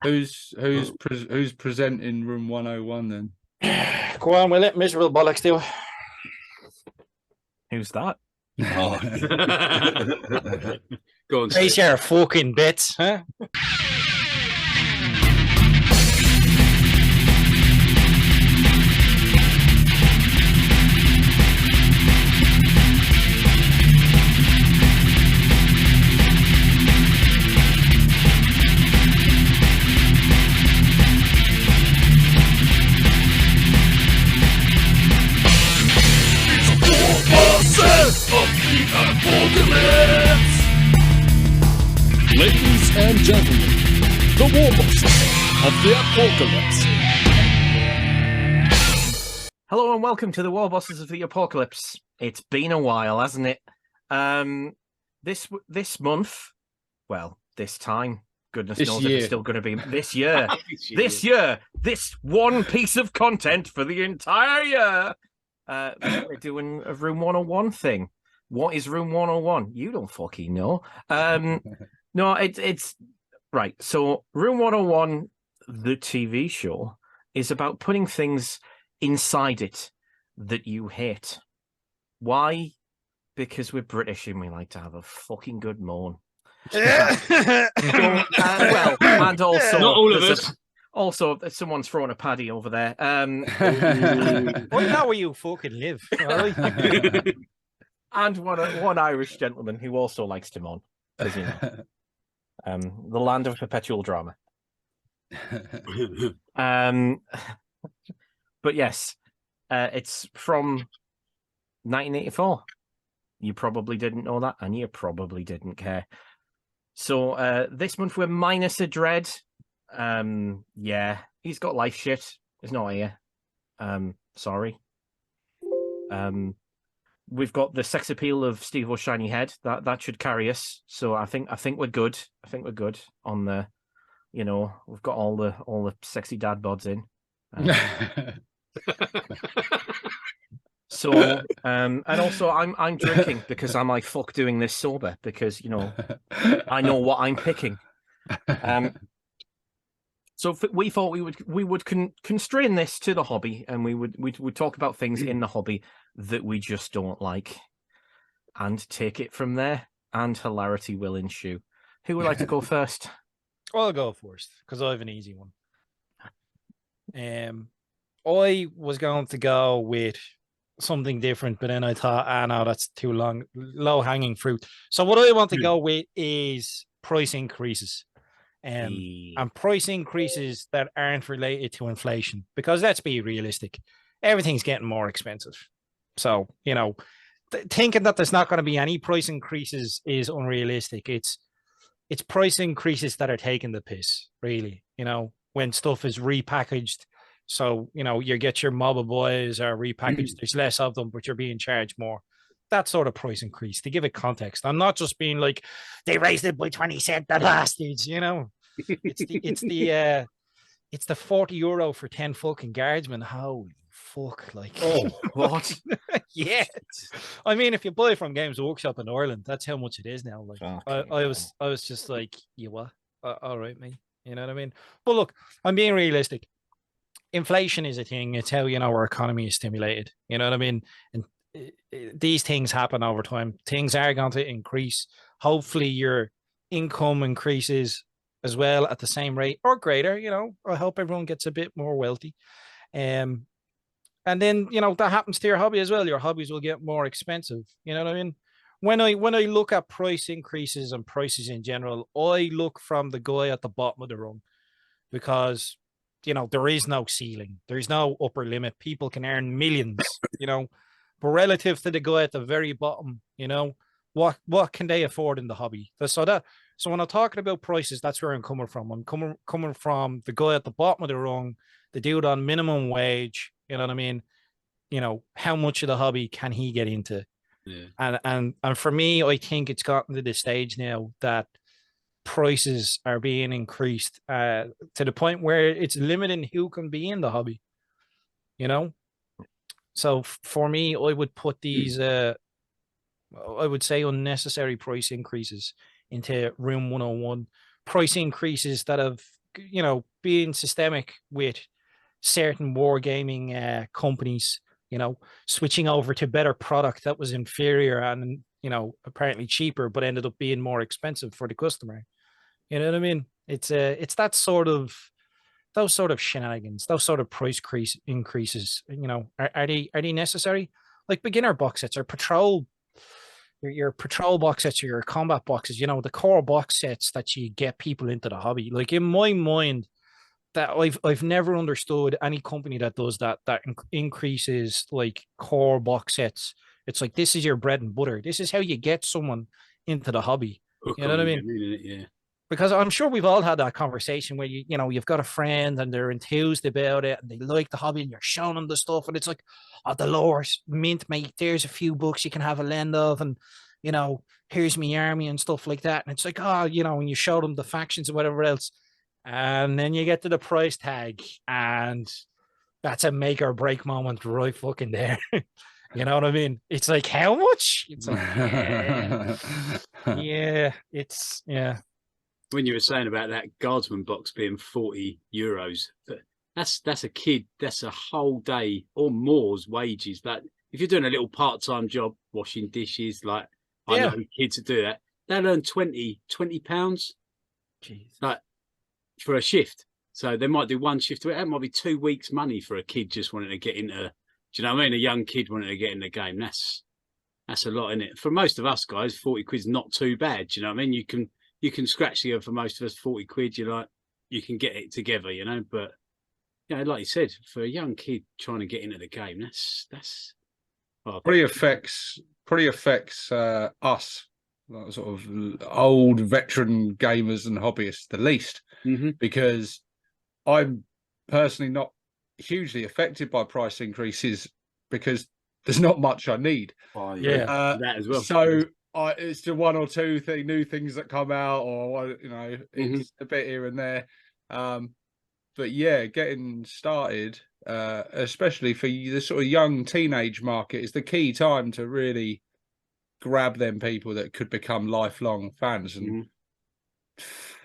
Who's presenting room 101 then? Go on, will it? Miserable bollocks, do. Who's that? Oh. Go on, Face your fucking bits, huh? Warbosses of the ApORKalypse! Ladies and gentlemen, the Warbosses of the ApORKalypse. Hello and welcome to the Warbosses of the ApORKalypse. It's been a while, hasn't it? This month, well, this time, goodness knows if it's still going to be this year. This one piece of content for the entire year. We're doing a Room 101 thing. What is Room 101? You don't fucking know. No, it's right. So Room 101, the TV show, is about putting things inside it that you hate. Why? Because we're British and we like to have a fucking good moan. Well, and also not all of us. Also, someone's throwing a paddy over there. Well, now where you fucking live. And one Irish gentleman who also likes to moan, as you know. The land of perpetual drama. But yes, it's from 1984. You probably didn't know that, and you probably didn't care. So this month we're minus a dread. Yeah, he's got life shit. He's not here. Sorry. We've got the sex appeal of Steve O'Shiny Head. That should carry us. So I think we're good. I think we're good on the, you know, we've got all the sexy dad bods in. So and also I'm drinking because I'm like, fuck doing this sober, because, you know, I know what I'm picking. So we thought we would constrain this to the hobby, and we would talk about things in the hobby that we just don't like, and take it from there. And hilarity will ensue. Who would like to go first? I'll go first because I have an easy one. I was going to go with something different, but then I thought, no, that's too low hanging fruit. So what I want to go with is price increases. And price increases that aren't related to inflation, because let's be realistic, everything's getting more expensive. So, you know, thinking that there's not going to be any price increases is unrealistic. It's price increases that are taking the piss, really, you know, when stuff is repackaged. So, you know, you get your mob of boys are repackaged, there's less of them, but you're being charged more. That sort of price increase, to give it context. I'm not just being like, they raised it by 20 cents, the bastards, you know. It's the 40 euro for 10 fucking guardsmen. Holy fuck, like, oh, what? Yeah. I mean, if you buy from Games Workshop in Ireland, that's how much it is now. Like, I was just like, you what? All right, mate. You know what I mean? But look, I'm being realistic. Inflation is a thing. It's how, you know, our economy is stimulated. You know what I mean? And these things happen over time. Things are going to increase. Hopefully your income increases as well at the same rate or greater. You know, I hope everyone gets a bit more wealthy. And then, you know, that happens to your hobby as well. Your hobbies will get more expensive. You know what I mean? When I look at price increases and prices in general, I look from the guy at the bottom of the rung, because, you know, there is no ceiling. There's no upper limit. People can earn millions, you know. But relative to the guy at the very bottom, you know, what can they afford in the hobby? So when I'm talking about prices, that's where I'm coming from. I'm coming from the guy at the bottom of the rung, the dude on minimum wage. You know what I mean? You know, how much of the hobby can he get into? Yeah. And for me, I think it's gotten to the stage now that prices are being increased to the point where it's limiting who can be in the hobby. You know. So for me, I would put these, I would say, unnecessary price increases into Room 101. Price increases that have being systemic with certain wargaming companies, switching over to better product that was inferior and, apparently cheaper, but ended up being more expensive for the customer. You know what I mean? It's that sort of, those sort of shenanigans, those sort of price increases, are they necessary? Like beginner box sets or patrol, your patrol box sets or your combat boxes, the core box sets that you get people into the hobby. Like in my mind, that I've never understood any company that does that increases like core box sets. It's like, this is your bread and butter. This is how you get someone into the hobby. You know what I mean? Yeah. Because I'm sure we've all had that conversation where you've got a friend and they're enthused about it and they like the hobby and you're showing them the stuff and it's like, oh, the lore mint, mate. There's a few books you can have a lend of, and here's me army and stuff like that. And it's like, oh, when you show them the factions and whatever else, and then you get to the price tag, and that's a make or break moment right fucking there. You know what I mean? It's like, how much? It's like, yeah, it's When you were saying about that guardsman box being €40, that's a kid. That's a whole day or more's wages. But if you're doing a little part-time job, washing dishes, like I know kids that do that, they'll earn £20. Jeez. Like for a shift. So they might do one shift. That might be 2 weeks' money for a kid just wanting to get into. Do you know what I mean? A young kid wanting to get in the game. That's a lot, isn't it? For most of us guys, 40 quid's not too bad. Do you know what I mean? You can scratch the earth for most of us. 40 quid, you can get it together, But like you said, for a young kid trying to get into the game, that's pretty affects us, like sort of old veteran gamers and hobbyists, the least, because I'm personally not hugely affected by price increases because there's not much I need. That as well. So it's the one or two new things that come out, or it's a bit here and there. But yeah, getting started, especially for the sort of young teenage market, is the key time to really grab them people that could become lifelong fans. And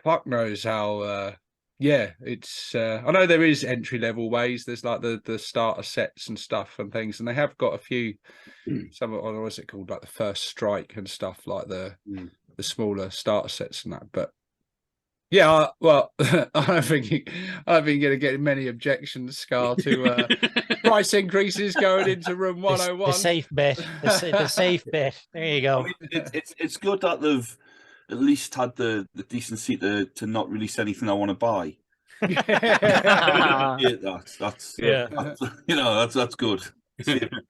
fuck knows how. It's. I know there is entry level ways. There's like the starter sets and stuff and things, and they have got a few. Some of what's it called, like the First Strike and stuff, like the smaller starter sets and that. But yeah, well, I don't think you're going to get many objections, Scar, to price increases going into room 101. The safe bet. The safe bet. There you go. I mean, it's good that they've at least had the decency to not release anything I want to buy. That's good.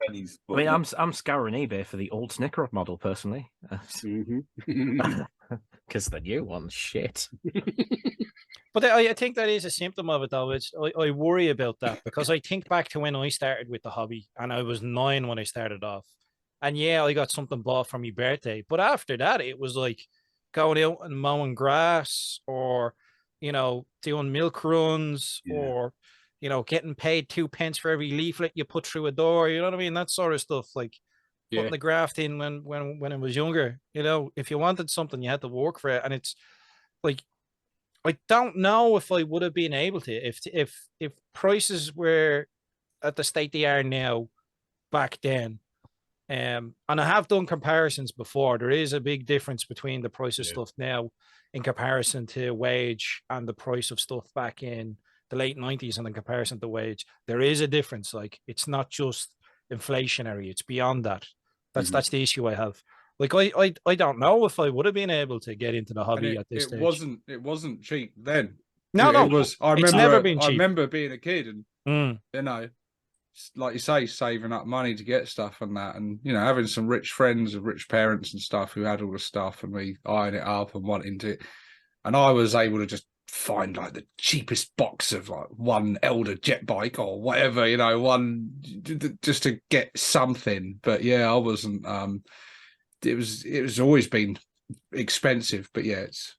Pennies, I mean, I'm scouring eBay for the old Snicker model personally, because the new one's shit. But I think that is a symptom of it, though. I worry about that because I think back to when I started with the hobby, and I was 9 when I started off, and I got something bought for my birthday. But after that, it was like going out and mowing grass, or doing milk runs, or getting paid 2 pence for every leaflet you put through a door. You know what I mean? That sort of stuff, like putting the graft in when I was younger. If you wanted something, you had to work for it. And it's like, I don't know if I would have been able to if prices were at the state they are now back then. And I have done comparisons before. There is a big difference between the price of stuff now in comparison to wage and the price of stuff back in the late 90s, and in comparison to wage. There is a difference. Like, it's not just inflationary, it's beyond that. That's the issue I have. Like, I don't know if I would have been able to get into the hobby at this stage. It wasn't cheap then. No, it was. It's never been cheap. I remember being a kid and like you say, saving up money to get stuff and that, and having some rich friends and rich parents and stuff who had all the stuff, and we eyeing it up and wanting to. And I was able to just find like the cheapest box of like one Elder jet bike or whatever, one just to get something. But I wasn't. It was always been expensive, but it's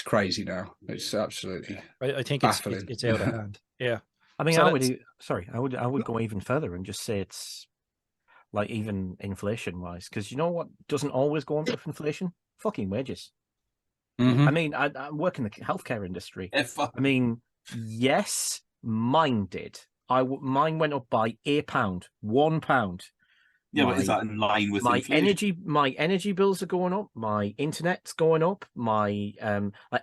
crazy now. It's absolutely. I think baffling. It's out of hand. Yeah. I mean, I would go even further and just say it's like even inflation wise, because you know what doesn't always go on with inflation? Fucking wages. I mean, I work in the healthcare industry. I mean, yes, mine did. Mine went up by £1, £1. Yeah, but is that in line with inflation? My energy bills are going up. My internet's going up. My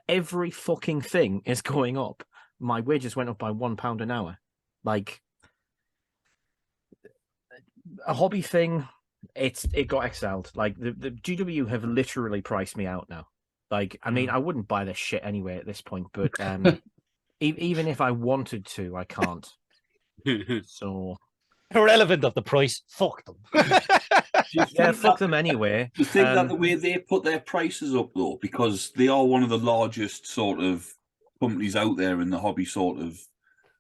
every fucking thing is going up. My wages went up by £1 an hour. Like a hobby thing, it got excelled. Like the GW have literally priced me out now. Like, I mean, I wouldn't buy this shit anyway at this point, but even if I wanted to, I can't. So irrelevant of the price, fuck them. Yeah, fuck them anyway. Do you think that the way they put their prices up, though, because they are one of the largest sort of companies out there in the hobby sort of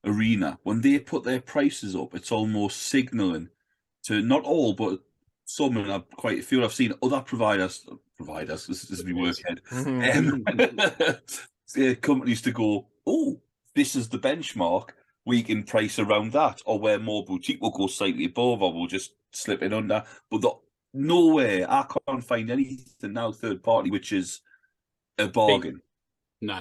arena, when they put their prices up, it's almost signalling to not all, but some, and quite a few I've seen other providers, this is me workhead, companies to go, oh, this is the benchmark, we can price around that, or where more boutique will go slightly above, or we'll just slip it under. But nowhere, I can't find anything now third party which is a bargain. No.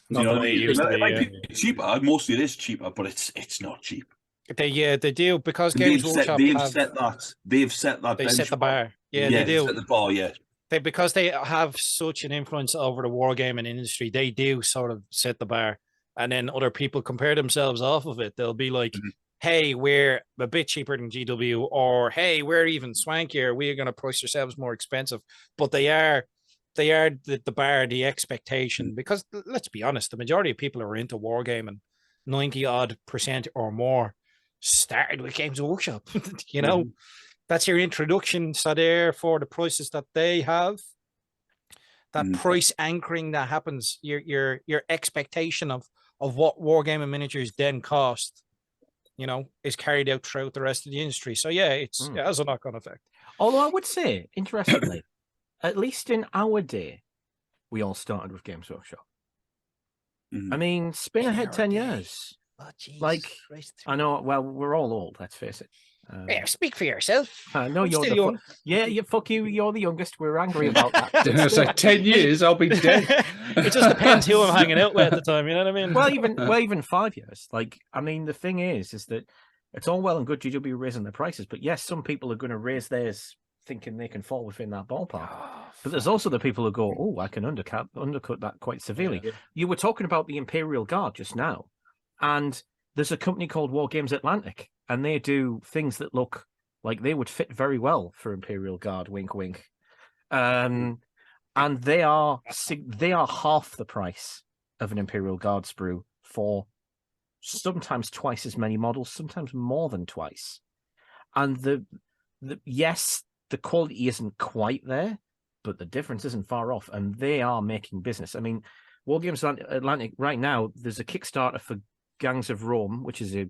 You know what I mean? It might be cheaper. Mostly it is cheaper, but it's not cheap. They do, because Games Workshop they've set that they benchmark. set the bar. Yeah, they do. Set the bar, yeah. Because they have such an influence over the wargaming industry, they do sort of set the bar, and then other people compare themselves off of it. They'll be like, hey, we're a bit cheaper than GW, or hey, we're even swankier, we're going to price ourselves more expensive. But they are the bar, the expectation, because let's be honest, the majority of people who are into wargaming, 90% or more, started with Games Workshop. You know, that's your introduction. So therefore, the prices that they have, that price anchoring that happens, your expectation of what wargaming miniatures then cost, you know, is carried out throughout the rest of the industry. So yeah, it has a knock-on effect. Although I would say, interestingly, at least in our day, we all started with Games Workshop. I mean, spin ahead 10 years. Oh, like, Christ. I know, well, we're all old, let's face it. Yeah, speak for yourself. No, you're still young. Yeah, fuck you. You're the youngest. We're angry about that. It's like 10 years, I'll be dead. It just depends who I'm hanging out with at the time. You know what I mean? Well, even 5 years. Like, I mean, the thing is that it's all well and good GW raising their prices, but yes, some people are going to raise theirs thinking they can fall within that ballpark. But there's also the people who go, oh, I can undercut that quite severely. Yeah. You were talking about the Imperial Guard just now, and there's a company called War Games Atlantic, and they do things that look like they would fit very well for Imperial Guard. Wink, wink. And they are half the price of an Imperial Guard sprue for sometimes twice as many models, sometimes more than twice. And yes, the quality isn't quite there, but the difference isn't far off, and they are making business. I mean, War Games Atlantic right now, there's a Kickstarter for Gangs of Rome, which is a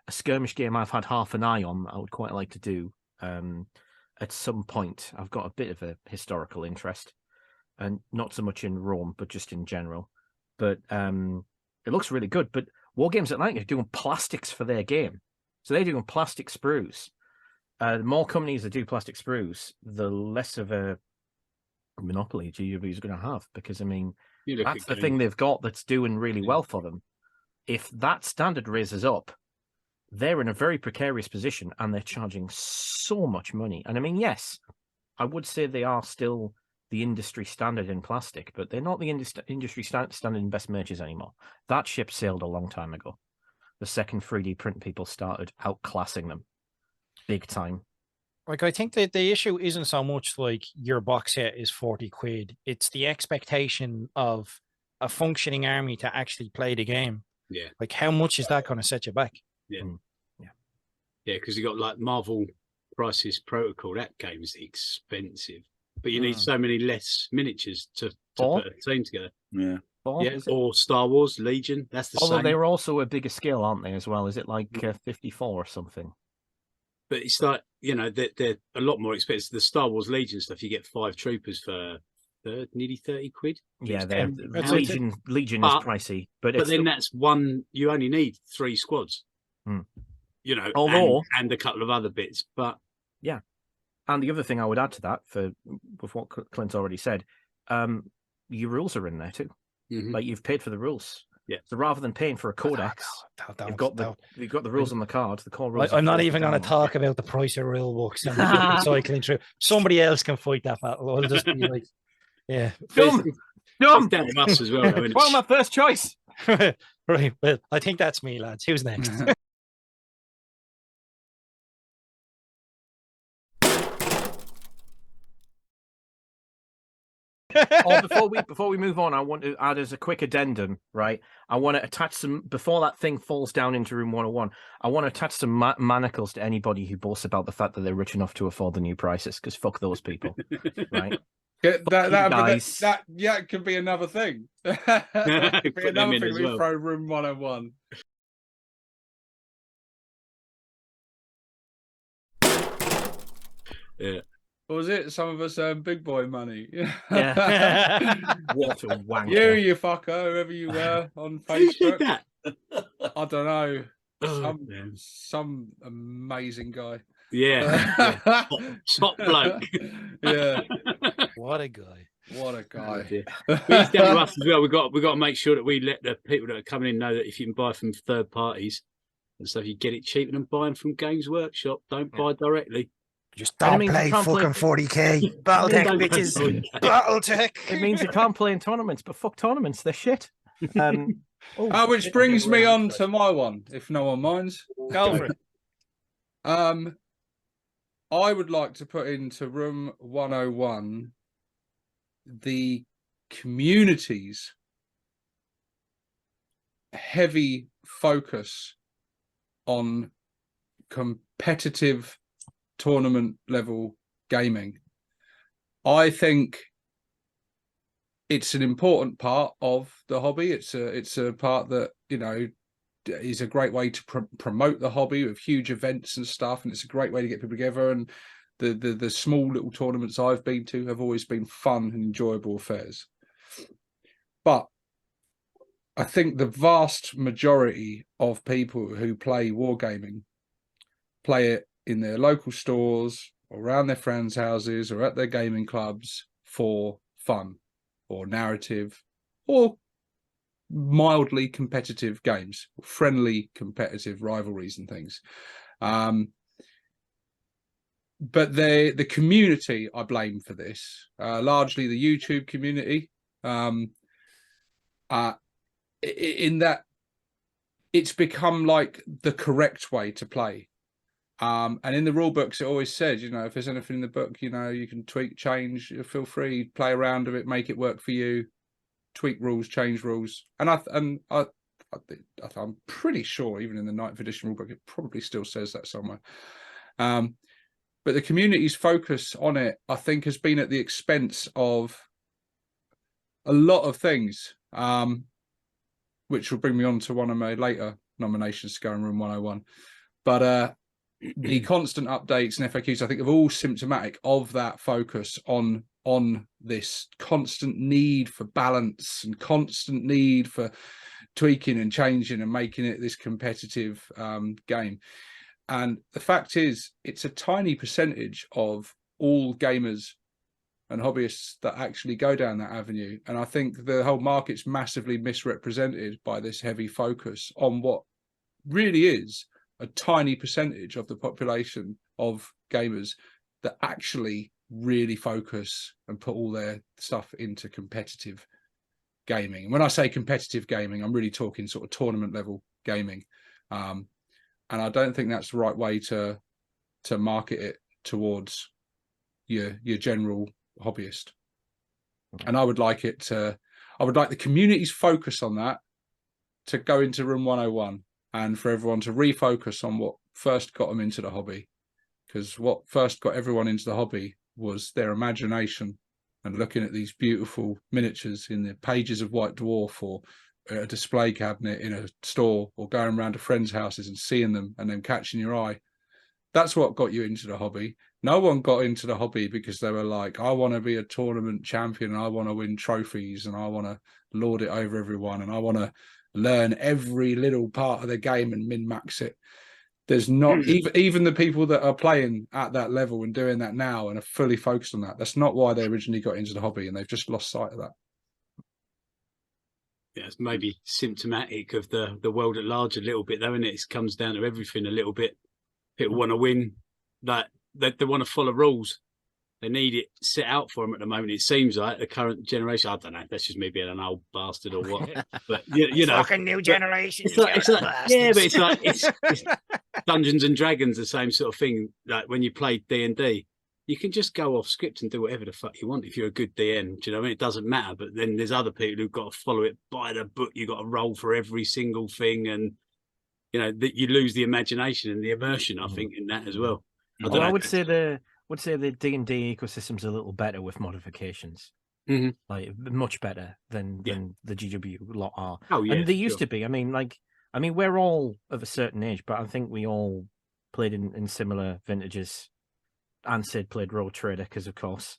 skirmish game I've had half an eye on. I would quite like to do at some point. I've got a bit of a historical interest, and not so much in Rome, but just in general. But it looks really good. But War Games Atlantic are doing plastics for their game, so they're doing plastic sprues. The more companies that do plastic sprues, the less of a monopoly GW is going to have, because I mean that's the thing they've got that's doing really well for them. If that standard raises up, they're in a very precarious position, and they're charging so much money. And I mean, yes, I would say they are still the industry standard in plastic, but they're not the industry standard in best merges anymore. That ship sailed a long time ago. The second 3D print people started outclassing them big time. Like, I think that the issue isn't so much like your box set is 40 quid. It's the expectation of a functioning army to actually play the game. Yeah. Like, how much is that going to set you back? Yeah. Yeah, because you got like Marvel Crisis Protocol. That game's expensive, but you need so many less miniatures to put a team together. Yeah. Or Star Wars Legion. That's the same. Although they're also a bigger scale, aren't they, as well? Is it like 54 or something? But it's like, you know, they're a lot more expensive. The Star Wars Legion stuff, you get 5 troopers for nearly 30 quid. Yeah, Legion is pricey, but then that's one. You only need 3 squads. You know, and a couple of other bits. But yeah, and the other thing I would add to that, with what Clint's already said, your rules are in there too. Mhm. Like you've paid for the rules. Yeah. So rather than paying for a codex, you've got the rules on the card. The core rules. I'm not even going to talk about the price of rule books and cycling through. Somebody else can fight that battle. I'll just be like, yeah, dumb. It's down to us as well. Though, well, my first choice. Right. Well, I think that's me, lads. Who's next? Before we move on, I want to add as a quick addendum, right? I want to attach some before that thing falls down into room 101. I want to attach some manacles to anybody who boasts about the fact that they're rich enough to afford the new prices, because fuck those people, right? That could be another thing. That could be another thing we throw room 101. Yeah. Or was it some of us earn big boy money? Yeah. What a wanker. You fucker, whoever you were on Facebook. Who did that? I don't know. Some amazing guy. Yeah. Top bloke. Yeah. What a guy. What a guy. He's down to us as well. We've got to make sure that we let the people that are coming in know that if you can buy from third parties, and so if you get it cheaper than buying from Games Workshop, don't buy directly. Just don't play fucking 40k. Battletech, bitches. Battletech. It means you can't play in tournaments, but fuck tournaments, they're shit. Which brings me on to my one, if no one minds. Go for it. I would like to put into room 101 the community's heavy focus on competitive tournament level gaming. I think it's an important part of the hobby. It's a part that, you know, is a great way to promote the hobby with huge events and stuff, and it's a great way to get people together. And the small little tournaments I've been to have always been fun and enjoyable affairs. But I think the vast majority of people who play wargaming play it in their local stores or around their friends' houses or at their gaming clubs for fun or narrative or mildly competitive games, friendly competitive rivalries and things. But the community I blame for this, largely the YouTube community, in that it's become like the correct way to play. And in the rule books, it always said, you know, if there's anything in the book, you know, you can tweak, change, feel free, play around with it, make it work for you, tweak rules, change rules. And I'm pretty sure even in the 9th edition rulebook, it probably still says that somewhere. But the community's focus on it, I think, has been at the expense of a lot of things, which will bring me on to one of my later nominations to go in room 101. But the constant updates and FAQs, I think, are all symptomatic of that focus on this constant need for balance and constant need for tweaking and changing and making it this competitive game. And the fact is, it's a tiny percentage of all gamers and hobbyists that actually go down that avenue. And I think the whole market's massively misrepresented by this heavy focus on what really is a tiny percentage of the population of gamers that actually really focus and put all their stuff into competitive gaming. And when I say competitive gaming, I'm really talking sort of tournament level gaming. And I don't think that's the right way to market it towards your general hobbyist. And I would like the community's focus on that to go into room 101 and for everyone to refocus on what first got them into the hobby. Because what first got everyone into the hobby was their imagination and looking at these beautiful miniatures in the pages of White Dwarf or a display cabinet in a store or going around to friends' houses and seeing them and then catching your eye. That's what got you into the hobby. No one got into the hobby because they were like, I want to be a tournament champion and I want to win trophies and I want to lord it over everyone and I want to learn every little part of the game and min-max it. There's not even the people that are playing at that level and doing that now and are fully focused on that. That's not why they originally got into the hobby, and they've just lost sight of that. Yeah, it's maybe symptomatic of the world at large a little bit, though, isn't it? It comes down to everything a little bit. People want to win, that they want to follow rules. They need it set out for them at the moment. It seems like the current generation. I don't know. That's just me being an old bastard or what. But you know, fucking new generation. It's like, yeah, but it's like it's Dungeons and Dragons, the same sort of thing. Like when you play D&D, you can just go off script and do whatever the fuck you want if you're a good DM. Do you know what I mean? It doesn't matter. But then there's other people who've got to follow it by the book. You've got to roll for every single thing, and you know that you lose the imagination and the immersion. I think in that as well. I would say the D&D ecosystem's a little better with modifications. Like much better than the GW lot are. Oh yeah, and they used to be. I mean, we're all of a certain age, but I think we all played in similar vintages. And Sid played Rogue Trader because, of course.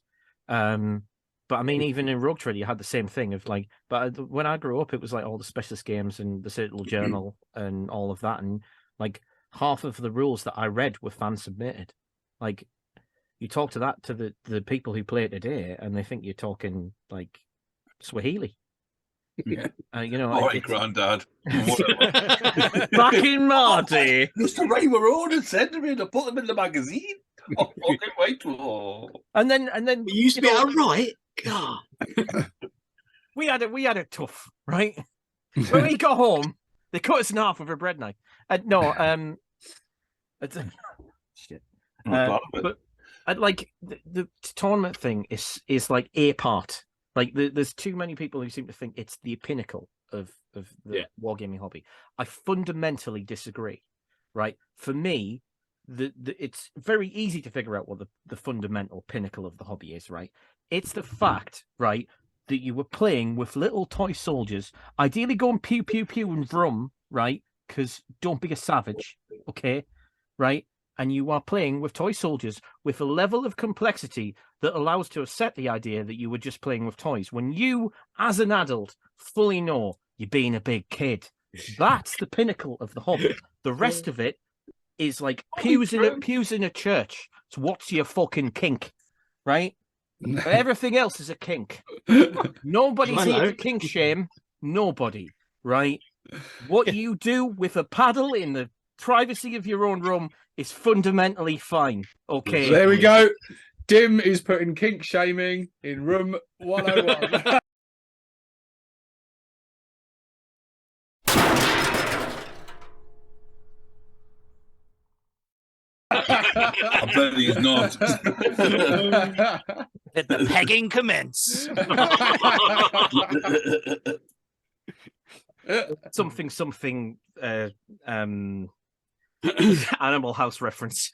But I mean, even in Rogue Trader, you had the same thing of like. But when I grew up, it was like all the specialist games and the Citadel Journal and all of that, and like half of the rules that I read were fan submitted. Like, you talk to the people who play it today, and they think you're talking like Swahili. Yeah. You know, all right, Grandad. Fucking Marty. Used to write our own and send them in and put them in the magazine. Oh, fucking wait. Oh. And then it used to be all right. God. we had it tough, right? When we got home, they cut us in half with a bread knife. Shit. But like the tournament thing is like a part. Like there's too many people who seem to think it's the pinnacle of the wargaming hobby. I fundamentally disagree. Right? For me, it's very easy to figure out what the fundamental pinnacle of the hobby is, right? It's the fact, right, that you were playing with little toy soldiers, ideally going pew pew pew and vroom, right? Because don't be a savage, okay? Right? And you are playing with toy soldiers with a level of complexity that allows to accept the idea that you were just playing with toys. When you, as an adult, fully know you're being a big kid, that's the pinnacle of the hobby. The rest of it is like pews in a church. So what's your fucking kink, right? Everything else is a kink. Nobody's here to kink shame. Nobody, right? What you do with a paddle in the privacy of your own room is fundamentally fine. Okay. There we go. Dim is putting kink shaming in room 101. I bet he's not. Let the pegging commence. something Animal House reference.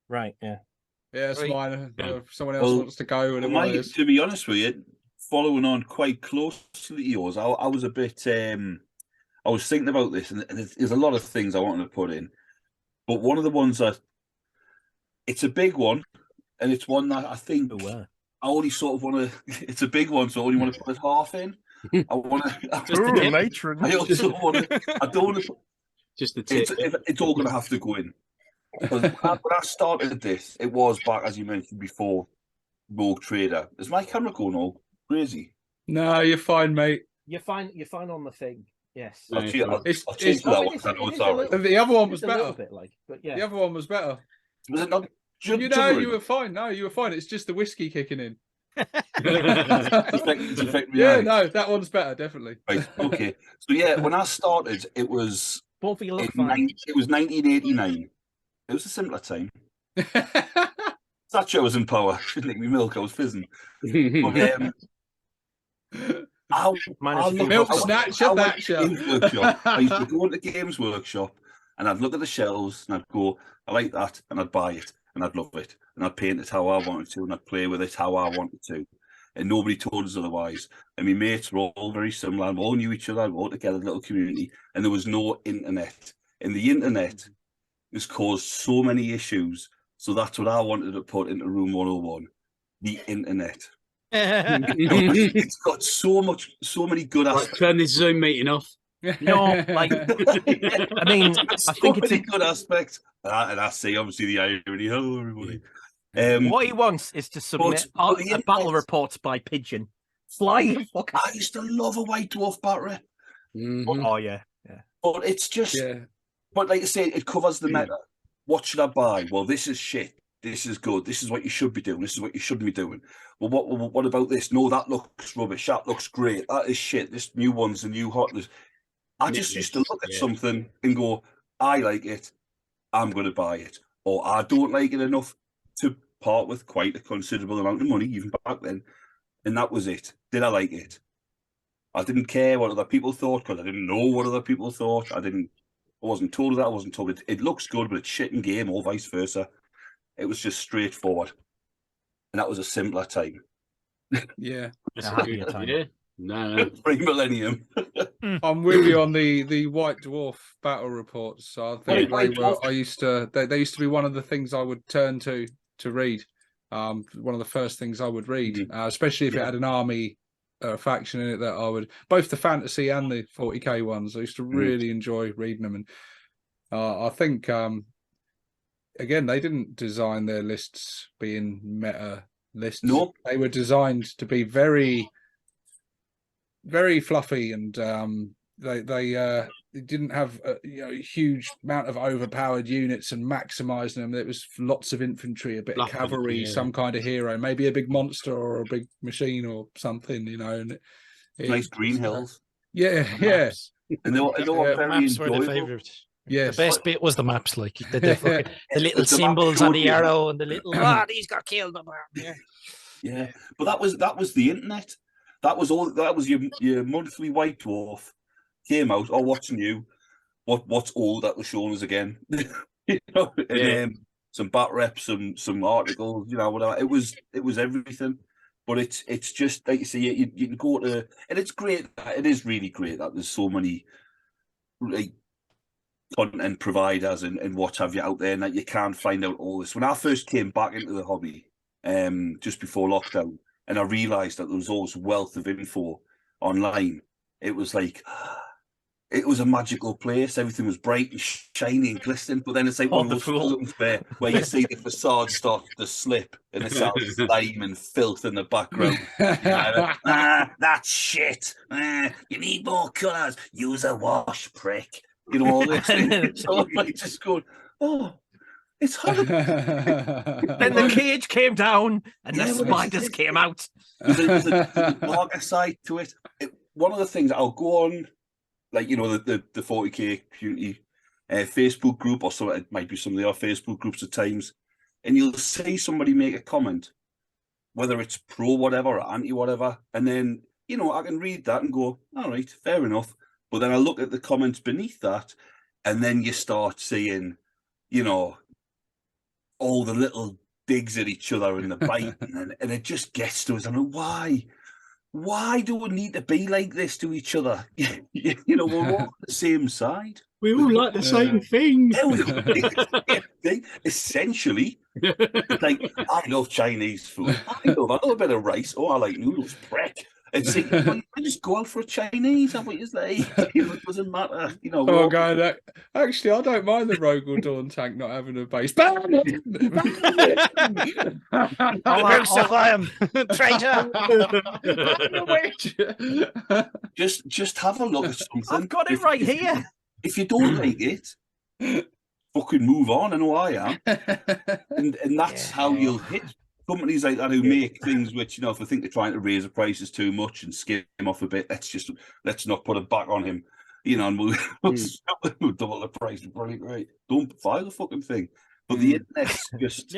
Right, yeah. Yeah, it's mine. If someone else wants to go, to be honest with you, following on quite closely to yours, I was a bit I was thinking about this, and there's a lot of things I wanted to put in, but one of the ones that it's a big one, and it's one that I think I only sort of want to. It's a big one, so I only want to put it half in. I want to. Matron. I also want to. I don't want to. Just the tip. It's all going to have to go in. Because when I started this, it was back, as you mentioned before, Rogue Trader. Is my camera going all crazy? No, you're fine, mate. You're fine on the thing. Yes. I'll change that one. I know it's all right. The other one was better. Bit like, but yeah. The other one was better. Was it not? You were fine. No, you were fine. It's just the whiskey kicking in. Yeah, no, that one's better, definitely. Right, okay. So yeah, when I started, it was both of you look fine. It was 1989. It was a simpler time. Thatcher was in power. Shouldn't make me milk. I was fizzing. But, milk snatcher, Thatcher. I used to go into Games Workshop and I'd look at the shelves and I'd go, I like that, and I'd buy it and I'd love it and I'd paint it how I wanted to and I'd play with it how I wanted to, and nobody told us otherwise. And my mates were all very similar, and we all knew each other, we were all together, a little community, and there was no internet. And the internet has caused so many issues, so that's what I wanted to put into Room 101, the internet. It's got so many good aspects. Turn this Zoom meeting off. No, like I mean, I think it's a good aspect, and I see obviously the irony. Hello, everybody. What he wants is to submit battle reports by pigeon. Fly the fuck out. I used to love a White Dwarf battery. Oh yeah. But it's just, but like I say, it covers the meta. What should I buy? Well, this is shit. This is good. This is what you should be doing. This is what you shouldn't be doing. Well, what about this? No, that looks rubbish. That looks great. That is shit. This new one's the new hotness. I just used to look at something and go, I like it. I'm going to buy it. Or I don't like it enough to part with quite a considerable amount of money, even back then. And that was it. Did I like it? I didn't care what other people thought because I didn't know what other people thought. I wasn't told that. I wasn't told it looks good, but it's shit in game, or vice versa. It was just straightforward. And that was a simpler time. Yeah. That's a good time. Yeah. No. Pre-millennium. I'm with you on the White Dwarf battle reports. So I think they used to be one of the things I would turn to read. One of the first things I would read, especially if it had an army faction in it that I would, both the fantasy and the 40k ones. I used to really enjoy reading them, and I think again they didn't design their lists being meta lists. No, they were designed to be very, very fluffy, and they didn't have a huge amount of overpowered units and maximizing them. There was lots of infantry, a bit of cavalry, some kind of hero, maybe a big monster or a big machine or something, And nice green hills. Yeah. And they were very maps were the favorite. Yes. The best bit was the maps, like the little symbols on the arrow and the little these got killed. Yeah, but that was the internet. That was all. That was your monthly White Dwarf came out. Oh, what's new? What's old that was shown us again? Some bat reps, some articles. Whatever. It was everything. But it's just like you say, you can go to, and it's great. It is really great that there's so many like content providers and what have you out there, and that you can find out all this. When I first came back into the hobby, just before lockdown, and I realised that there was all this wealth of info online, it was like, it was a magical place. Everything was bright and shiny and glistening. But then it's like one of those films where you see the facade start to slip and it's all slime and filth in the background. That's shit. You need more colours. Use a wash, prick. All this. So I just going, oh, it's hot. Then the cage came down and the spiders came out. There's a darker side to it. One of the things I'll go on, like, the 40k community Facebook group, or so it might be some of the other Facebook groups at times, and you'll see somebody make a comment, whether it's pro whatever or anti whatever, and then, I can read that and go, all right, fair enough. But then I look at the comments beneath that, and then you start seeing, all the little digs at each other and the biting, and it just gets to us. I mean, why do we need to be like this to each other? We're all on the same side. We all like the same thing. Essentially, it's like, I love Chinese food. I love a little bit of rice. Oh, I like noodles. Prick. And see, I just go out for a Chinese. Have what you say. It doesn't matter. Oh, God. Actually, I don't mind the Rogue Dawn tank not having a base. Traitor. Just have a look at something. I've got it right here. If you don't like it, fucking move on. I know I am. And that's how you'll hit companies like that who make things which, if I think they're trying to raise the prices too much and skim him off a bit, let's not put it back on him, and we'll double the price. Brilliant, great. Don't buy the fucking thing. But the internet's just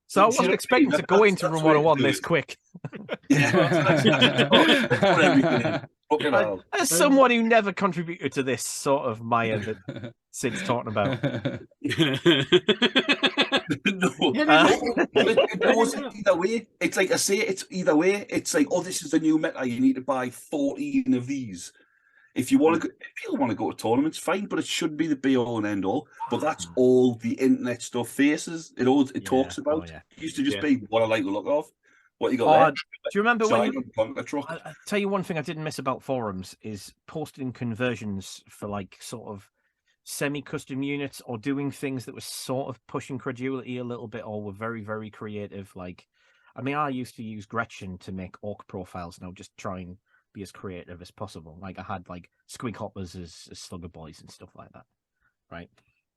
So I wasn't expecting to go into Room 101 this quick. As someone who never contributed to this sort of Maya that Sid's talking about. It goes either way. It's like I say, it's either way. It's like, oh, this is the new meta. You need to buy 14 of these. If you want to, if people want to go to tournaments, fine, but it should be the be all and end all. But that's all the internet stuff faces. It talks about. It used to just be what I like the look of. What you got there? Do you remember when? I tell you one thing I didn't miss about forums is posting conversions for like sort of semi-custom units or doing things that were sort of pushing credulity a little bit or were very, very creative. Like, I mean, I used to use Gretchen to make orc profiles, and I would just try and be as creative as possible. Like, I had like squig hoppers as slugger boys and stuff like that, right?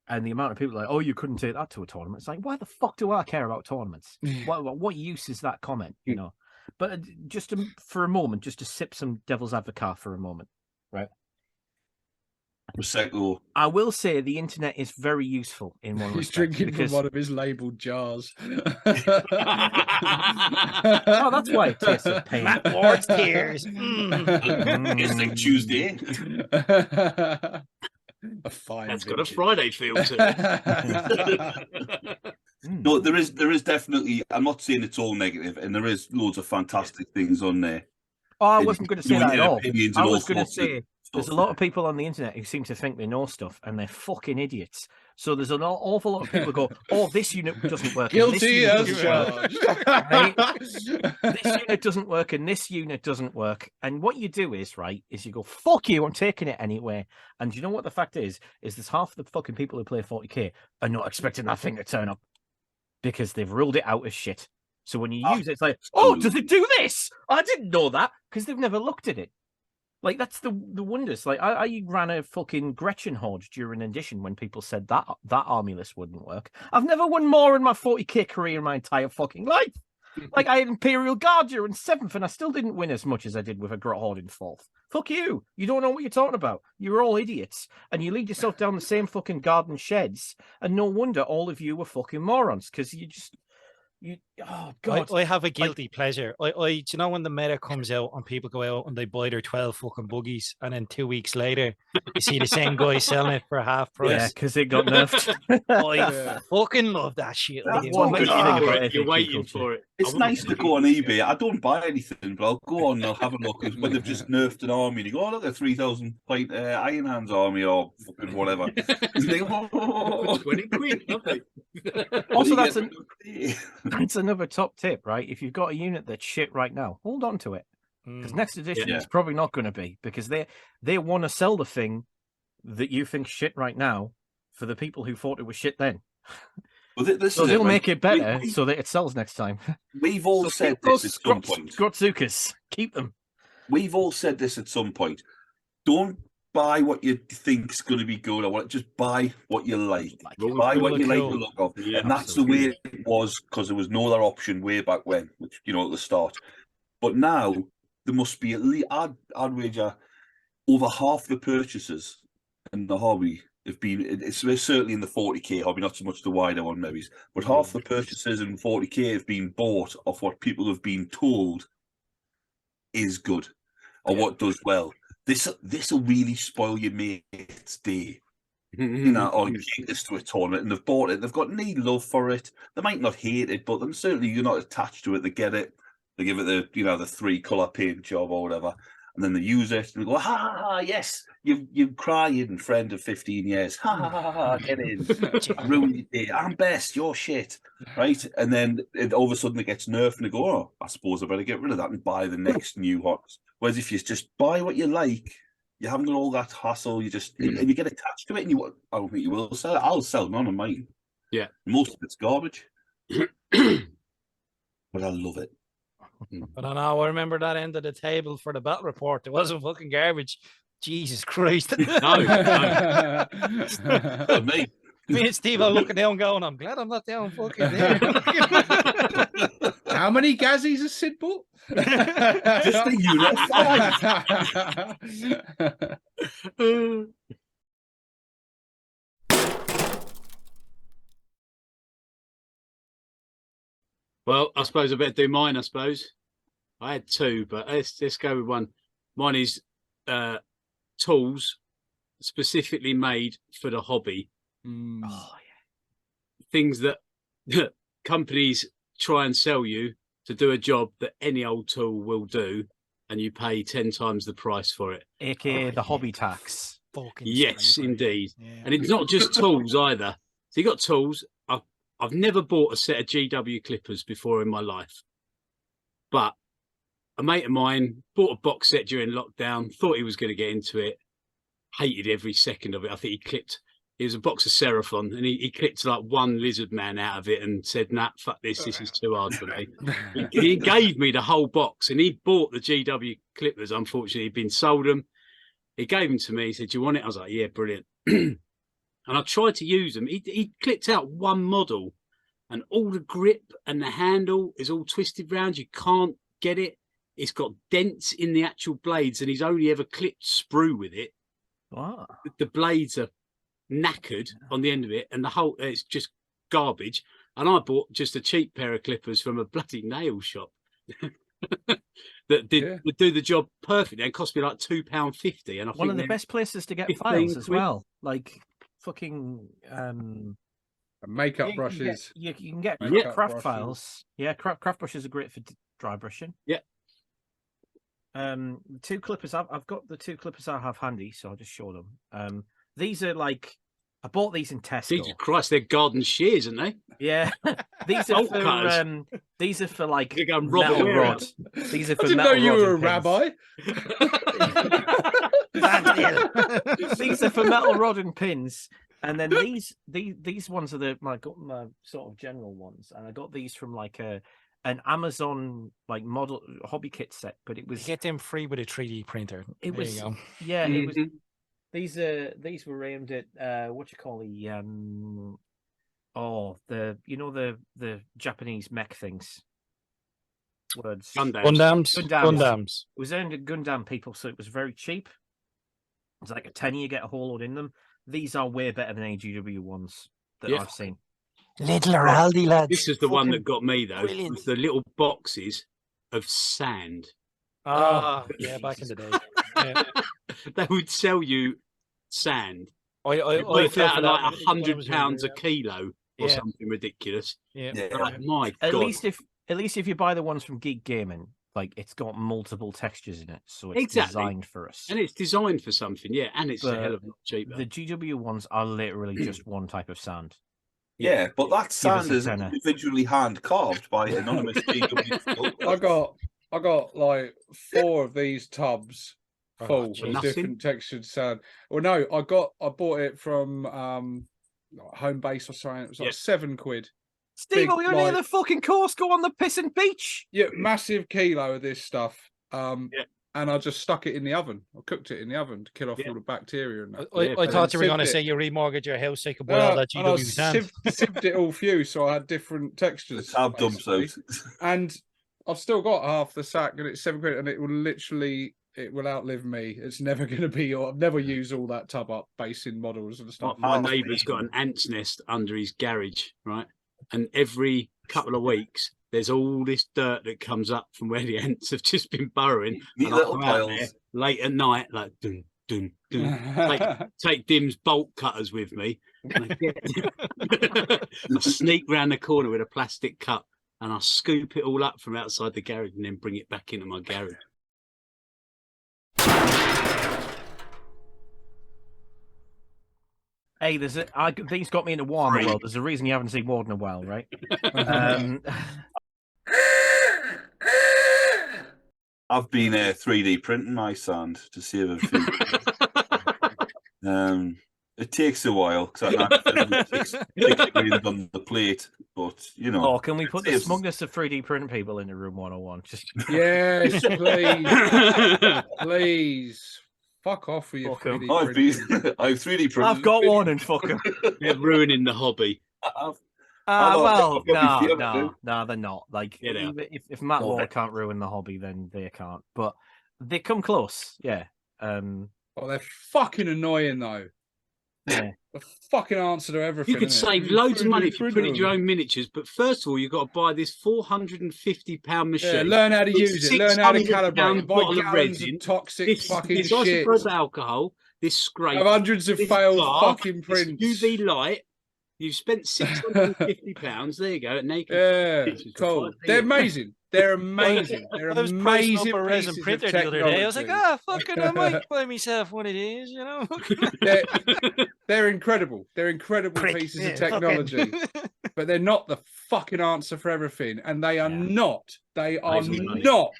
And the amount of people like, oh, you couldn't take that to a tournament. It's like, why the fuck do I care about tournaments? What use is that comment, you know? But just for a moment, just to sip some devil's advocate for a moment, right? Prosecco. I will say the internet is very useful in one He's respect. drinking from one of his labelled jars. Oh, that's why it tastes of pain. Matt Ward's tears. It's like Tuesday. A fine. That's got vintage. a Friday feel to it. No, there is definitely. I'm not saying it's all negative, and there is loads of fantastic things on there. Oh, I wasn't going to say that at all. Opinions I and all was going to sorts of say there's a lot of people on the internet who seem to think they know stuff, and they're fucking idiots. So there's an awful lot of people who go, "Oh, this unit doesn't work. and this Guilty unit as doesn't work." charged. Right? This unit doesn't work, and this unit doesn't work. And what you do is you go, "Fuck you! I'm taking it anyway." And you know what the fact is there's half the fucking people who play 40k are not expecting that thing to turn up because they've ruled it out as shit. So when you use it, it's like, oh, does it do this? I didn't know that, because they've never looked at it. Like, that's the wonders. Like, I ran a fucking Gretchen horde during an edition when people said that army list wouldn't work. I've never won more in my 40k career in my entire fucking life. Like, I had Imperial Guard during 7th, and I still didn't win as much as I did with a Grot horde in 4th. Fuck you. You don't know what you're talking about. You're all idiots. And you lead yourself down the same fucking garden sheds, and no wonder all of you were fucking morons, because oh god, I have a guilty pleasure. Do you know when the meta comes out and people go out and they buy their 12 fucking buggies, and then 2 weeks later you see the same guy selling it for half price? Yeah, because it got nerfed. I fucking love that shit. That's one good. You're waiting for it. It's nice to go on eBay. I don't buy anything, but I'll go on and I'll have a look. When they've just nerfed an army, and you go, oh, look at 3,000 point Iron Hands army or fucking whatever. £20, lovely. Also, that's another top tip, right? If you've got a unit that's shit right now, hold on to it, because next edition it's probably not going to be, because they want to sell the thing that you think shit right now for the people who thought it was shit then. Well, this so is they'll make it better so that it sells next time. We've all said this at some point. Grotzukas, keep them. We've all said this at some point. Don't buy what you think's going to be good. I want just buy what you like. Buy what you like the look of, and that's the way it was, because there was no other option way back when, which at the start. But now there must be at least, I'd wager, over half the purchases in the hobby have been. It's certainly in the 40k hobby, not so much the wider one, maybe, but half the purchases in 40k have been bought off what people have been told is good or what does well. This will really spoil your mate's day, or take this to a tournament, and they've bought it. They've got need love for it. They might not hate it, but certainly you're not attached to it. They get it. They give it the the 3-color paint job or whatever, and then they use it and they go, ha ha ha, yes, you crying friend of 15 years, ha ha ha ha, get in, I ruined your day. I'm best, you're shit, right? And then all of a sudden it gets nerfed, and they go, oh, I suppose I better get rid of that and buy the next new hot. Whereas if you just buy what you like, you haven't got all that hassle. You just and you get attached to it, and I don't think you will sell it. I'll sell none of mine. Yeah, most of it's garbage, but I love it. I don't know. I remember that end of the table for the battle report. It wasn't fucking garbage. Jesus Christ! No. Me and Steve are looking down, going, "I'm glad I'm not down fucking there." How many Gazzies has Sid bought? Just a unit. Well, I suppose I better do mine. I suppose I had 2, but let's go with one. Mine is tools specifically made for the hobby. Oh yeah, things that companies try and sell you to do a job that any old tool will do, and you pay 10 times the price for it. AKA the hobby tax. Yes, indeed. Yeah. And it's not just tools either. So you got tools. I've never bought a set of GW clippers before in my life, but a mate of mine bought a box set during lockdown, thought he was going to get into it, hated every second of it. I think he clipped It was a box of Seraphon, and he clipped like one lizard man out of it and said, "Nah, fuck this. This is too hard for me." He gave me the whole box, and he bought the GW clippers. Unfortunately, he'd been sold them. He gave them to me. He said, "Do you want it?" I was like, "Yeah, brilliant." And I tried to use them. He clipped out one model, and all the grip and the handle is all twisted round. You can't get it. It's got dents in the actual blades, and he's only ever clipped sprue with it. What? The blades are knackered on the end of it, and the whole it's just garbage. And I bought just a cheap pair of clippers from a bloody nail shop that would do the job perfectly and cost me like £2.50. And I one of the best places to get files as well, like fucking makeup brushes. You can get Makeup craft brushes. files. Yeah, craft brushes are great for dry brushing. Yeah. Two clippers. I've got the two clippers I have handy, so I'll just show them. These are like I bought these in Tesco. Jesus Christ, they're garden shears, aren't they? Yeah, these are for like metal rod. These are for I didn't know you were a rabbi. These are for metal rod and pins. And then these ones are my sort of general ones, and I got these from like an Amazon like model hobby kit set, but it was get them free with a 3D printer. It there was you go. Yeah, it was. These were aimed at what you call the Japanese mech things. Words. Gundams. It was aimed at Gundam people, so it was very cheap. It's like a $10, you get a whole load in them. These are way better than AGW ones that I've seen. Little Aldi lads. This is the one that got me though. With the little boxes of sand. Yeah, back in the day. Yeah. They would sell you sand. I worked out like £100 a kilo or something ridiculous. Yeah. Like, my At God. least if you buy the ones from Geek Gaming, like it's got multiple textures in it, so it's designed for us. And it's designed for something, and it's a hell of a lot cheaper. The GW ones are literally just one type of sand. Yeah, but that sand is individually hand carved by anonymous GW. I got like 4 of these tubs full of different textured sand. Well, no, I bought it from Home Base or something. It was like £7. Steve, you're near the fucking Costco on the pissing beach. Yeah, massive kilo of this stuff. And I just stuck it in the oven. I cooked it in the oven to kill off all the bacteria. And that. I thought you were going to say you remortgaged your house so you could buy all that GW sand. Sieved it all few, so I had different textures. I've done so. And I've still got half the sack, and it's £7, and it will outlive me. It's never going to be. I've never used all that tub up basing models and stuff. My neighbour's got an ant's nest under his garage, right? And every couple of weeks, there's all this dirt that comes up from where the ants have just been burrowing. Neat little piles. Late at night, like dun dun dun. Take Dim's bolt cutters with me. And I sneak round the corner with a plastic cup, and I scoop it all up from outside the garage, and then bring it back into my garage. Hey, these got me into Warhammer World. There's a reason you haven't seen War in a while, right? I've been 3D printing my sand to save a few. It takes a while because I have 6 degrees on the plate, but you know. Oh, can we put the smugness of 3D printing people into room 101? Just yes, please, please. Fuck off with your 3D printing. I've 3D printed. I've got one and fuck them. They're ruining the hobby. No, they're not. Like, if Matt Waller can't ruin the hobby, then they can't. But they come close, yeah. Oh, they're fucking annoying though. Yeah. The fucking answer to everything. You could save loads of money if you printed your own miniatures, but first of all, you've got to buy this £450 machine. Yeah, learn how to use it. Learn how to calibrate it. Buy gallons of toxic fucking shit. This alcohol, this scrape. Have hundreds of failed fucking prints. UV light. You've spent £650. There you go. Naked. Yeah, cool. They're amazing. They're amazing. They're amazing pieces of technology. I was like, fucking, I might buy myself one of these, you know. They're incredible. They're incredible pieces of technology, but they're not the fucking answer for everything. And they are not. They are not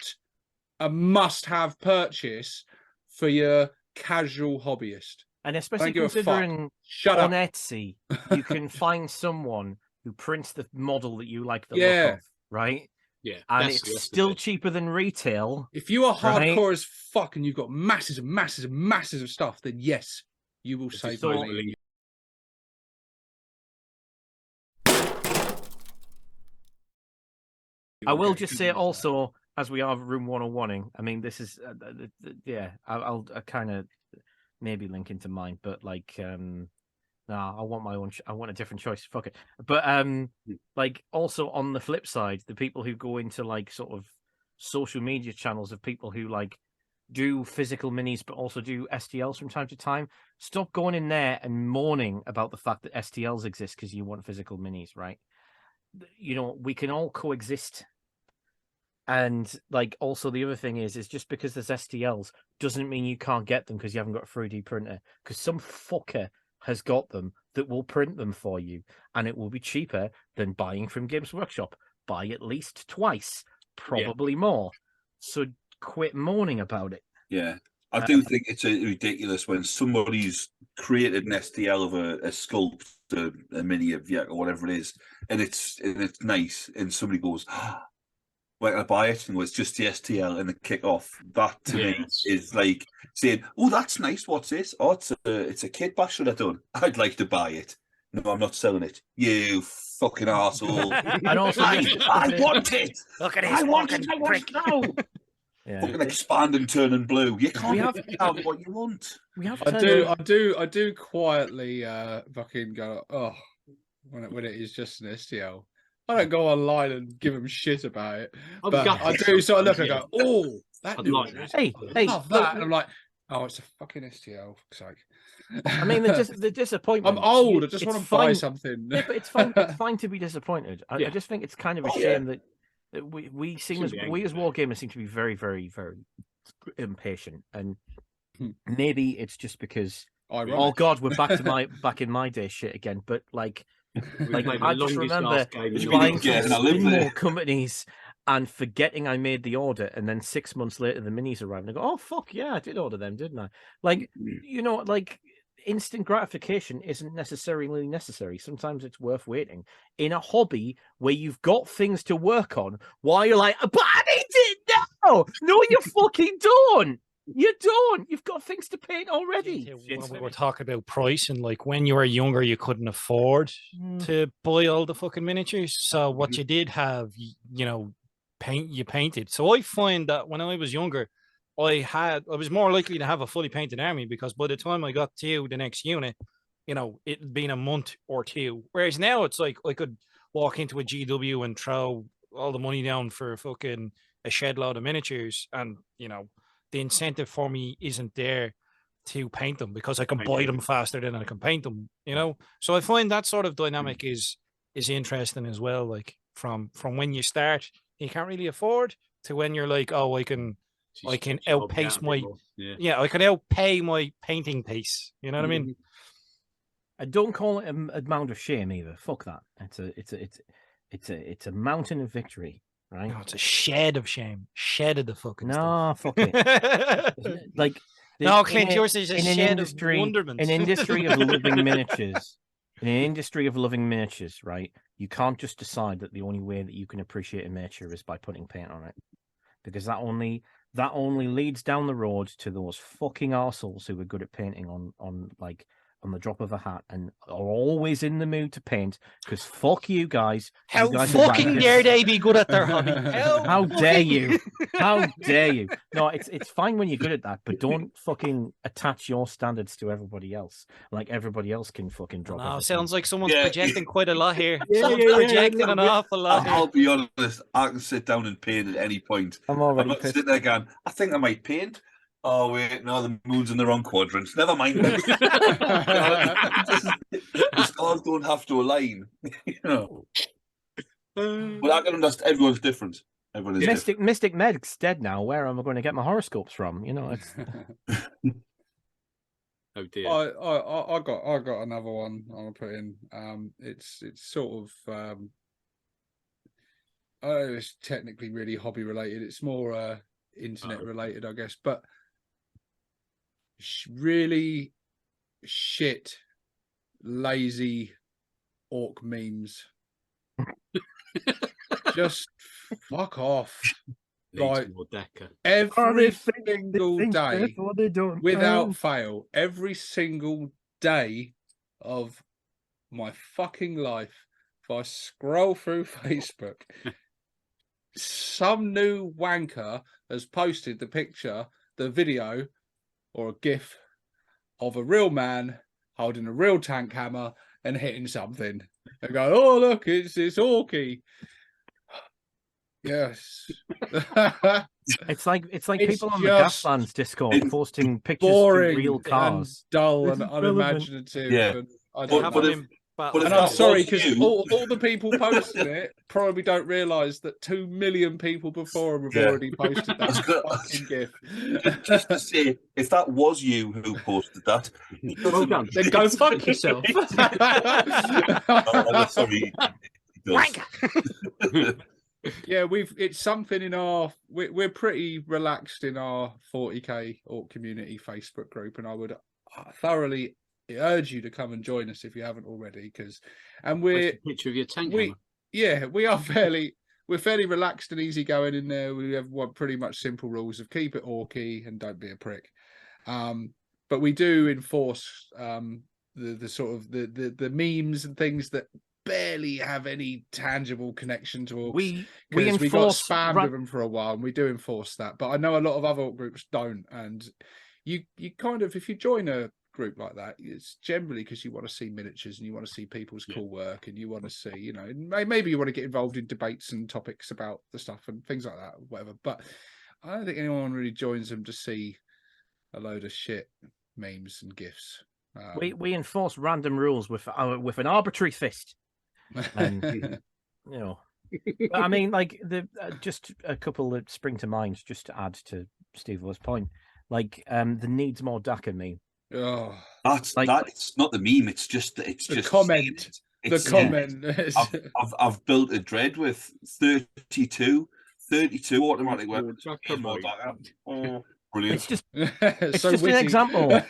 a must-have purchase for your casual hobbyist. And especially give a fuck. considering Shut on up. Etsy, you can find someone who prints the model that you like the Yeah. look of, right? Yeah, And that's it's still cheaper than retail. If you are Right. hardcore as fuck and you've got masses and masses and masses of stuff, then yes, you will save money. I will just say also, as we are room 101ing, I mean, this is, yeah, I'll kind of maybe link into mine, but like, nah, I want my own, I want a different choice. Fuck it. But, like, also on the flip side, the people who go into like sort of social media channels of people who like do physical minis, but also do STLs from time to time, stop going in there and moaning about the fact that STLs exist because you want physical minis, right? You know, we can all coexist. And like, also the other thing is just because there's STLs doesn't mean you can't get them because you haven't got a 3D printer, because some fucker has got them that will print them for you, and it will be cheaper than buying from Games Workshop. Buy at least twice, probably more. So quit moaning about it. Yeah. I do think it's ridiculous when somebody's created an STL of a sculpt, a mini of Yak or whatever it is, and it's nice, and somebody goes, where can I buy it? And it's just the STL and the kick off. That to me is like saying, "Oh, that's nice. What's this? Oh, it's a kit bash that I've done. I'd like to buy it. No, I'm not selling it. You fucking arsehole. And also, I want it. Look at I want it. I want it now. Yeah. Fucking expand and turn and blue. You can't have what you want. I do quietly fucking go, oh, when it is just an STL. I don't go online and give them shit about it, but I do sort of look and go, oh, that new one. Hey, love that. And I'm like, oh, it's a fucking STL. It's like, I mean, the disappointment. I'm old. I just want to buy something. Yeah, but it's fine. It's fine to be disappointed. I just think it's kind of a shame that we as wargamers seem to be very, very, very impatient, and maybe it's just because oh god, we're back in my day shit again. But like I just remember buying from more companies and forgetting I made the order, and then 6 months later the minis arrive and I go, oh fuck yeah, I did order them, didn't I? Like, you know, like instant gratification isn't necessarily necessary. Sometimes it's worth waiting in a hobby where you've got things to work on. Why you're like, but I need it now. No, you fucking don't. You don't. You've got things to paint already. When we were talking about price, and like when you were younger, you couldn't afford to buy all the fucking miniatures. So what you did have, you know, you painted. So I find that when I was younger, I was more likely to have a fully painted army, because by the time I got to the next unit, you know, it'd been a month or two. Whereas now it's like I could walk into a GW and throw all the money down for fucking a shed load of miniatures, and you know, the incentive for me isn't there to paint them because I can buy them faster than I can paint them, you know? So I find that sort of dynamic is interesting as well. Like from when you start, you can't really afford, to when you're like, oh, I can outpace my, I can outpay my painting pace. You know what I mean? I don't call it a mound of shame either. Fuck that. It's a mountain of victory. Right? No, it's a shed of shame. Shed of the fucking stuff. Fuck it. Like no, Clint, yours is a shed of wonderment. An industry of loving miniatures. In an industry of loving miniatures, right? You can't just decide that the only way that you can appreciate a miniature is by putting paint on it, because that only leads down the road to those fucking arseholes who are good at painting on the drop of a hat and are always in the mood to paint, because fuck you guys. How fucking dare they be good at their hobby? How dare you? How dare you? No, it's fine when you're good at that, but don't fucking attach your standards to everybody else. Like everybody else can fucking drop. No, sounds like someone's projecting quite a lot here. Projecting an awful lot. I'll be honest, I can sit down and paint at any point. I'm not sitting there going, I think I might paint. Oh wait, no, the moon's in the wrong quadrants. Never mind. The stars don't have to align, you know. But I can understand. Everyone's different. Everyone is different. Mystic Med's dead now. Where am I going to get my horoscopes from? You know, it's. Oh dear. I got another one I'm gonna put in. It's sort of it's technically really hobby related. It's more internet related, I guess, but really shit, lazy orc memes. Just fuck off. Like every single day, without fail, every single day of my fucking life, if I scroll through Facebook, some new wanker has posted the picture, the video, or a GIF of a real man holding a real tank hammer and hitting something. And go, oh look, it's Orky. Yes. It's like people on the Gaslands Discord posting pictures of real cars. And dull and unimaginative. Yeah. And I don't But I'm sorry, because all the people posting it probably don't realise that 2 million people before them have already posted that fucking GIF. Just to say, if that was you who posted that, well done. Then go fuck yourself. Sorry. Yeah, it's something in our we're pretty relaxed in our 40k Orc community Facebook group, and I would thoroughly urge you to come and join us if you haven't already, we're a picture of your tank. We're fairly relaxed and easygoing in there. We have pretty much simple rules of keep it orky and don't be a prick. But we do enforce the sort of the memes and things that barely have any tangible connection to orcs. We got spammed with them for a while, and we do enforce that. But I know a lot of other orc groups don't, and you kind of, if you join a group like that, it's generally because you want to see miniatures and you want to see people's cool work, and you want to see, maybe you want to get involved in debates and topics about the stuff and things like that, whatever. But I don't think anyone really joins them to see a load of shit memes and gifs. We enforce random rules with an arbitrary fist, and I mean, like just a couple that spring to mind, just to add to Steve-O's point, like the needs more DACA meme. Oh, it's not the meme. It's just the comment. The comment. I've built a dread with 32 automatic weapons. Oh, brilliant! It's just an example.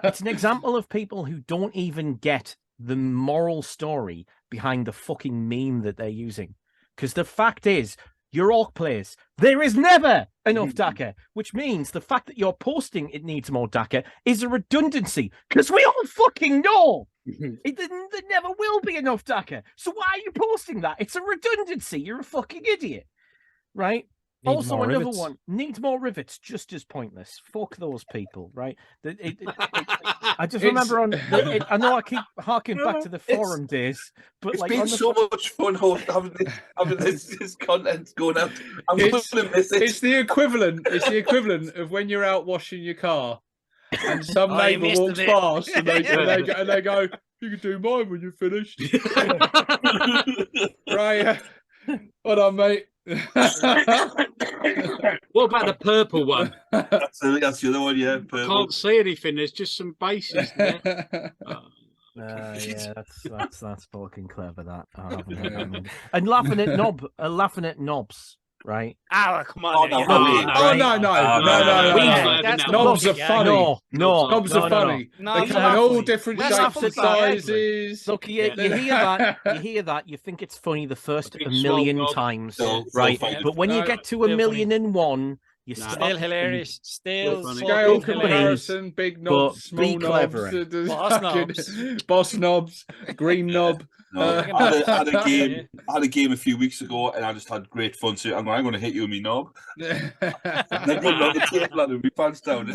It's an example of people who don't even get the moral story behind the fucking meme that they're using. Because the fact is, you're Orc players. There is never enough DACA, which means the fact that you're posting it needs more DACA is a redundancy, because we all fucking know there never will be enough DACA. So why are you posting that? It's a redundancy. You're a fucking idiot, right? Also, another rivets. One, needs more rivets, just as pointless. Fuck those people, right? I just remember I know I keep harking back to the forum days, but it's been so much fun having this content going out. I'm going to miss it. It's the equivalent. It's the equivalent of when you're out washing your car and some neighbour walks past and they go, "You can do mine when you're finished." Right? Hold on, mate. What about the purple one? That's the other one, yeah. Purple. I can't see anything. There's just some bases there. Yeah, that's fucking clever. That I haven't heard that. And laughing at knobs, right? Oh, come on! No. Knobs are funny. No, knobs are funny. They come in all different shapes and sizes. Look, you hear that, you think it's funny the first a million times, right? But when you get to 1,000,001, you still hilarious. Still scale comparison, big knobs, small knobs, boss knobs, green knob. I had a game a few weeks ago, and I just had great fun. So I'm going to hit you with my knob. And then put on the table and my pants down.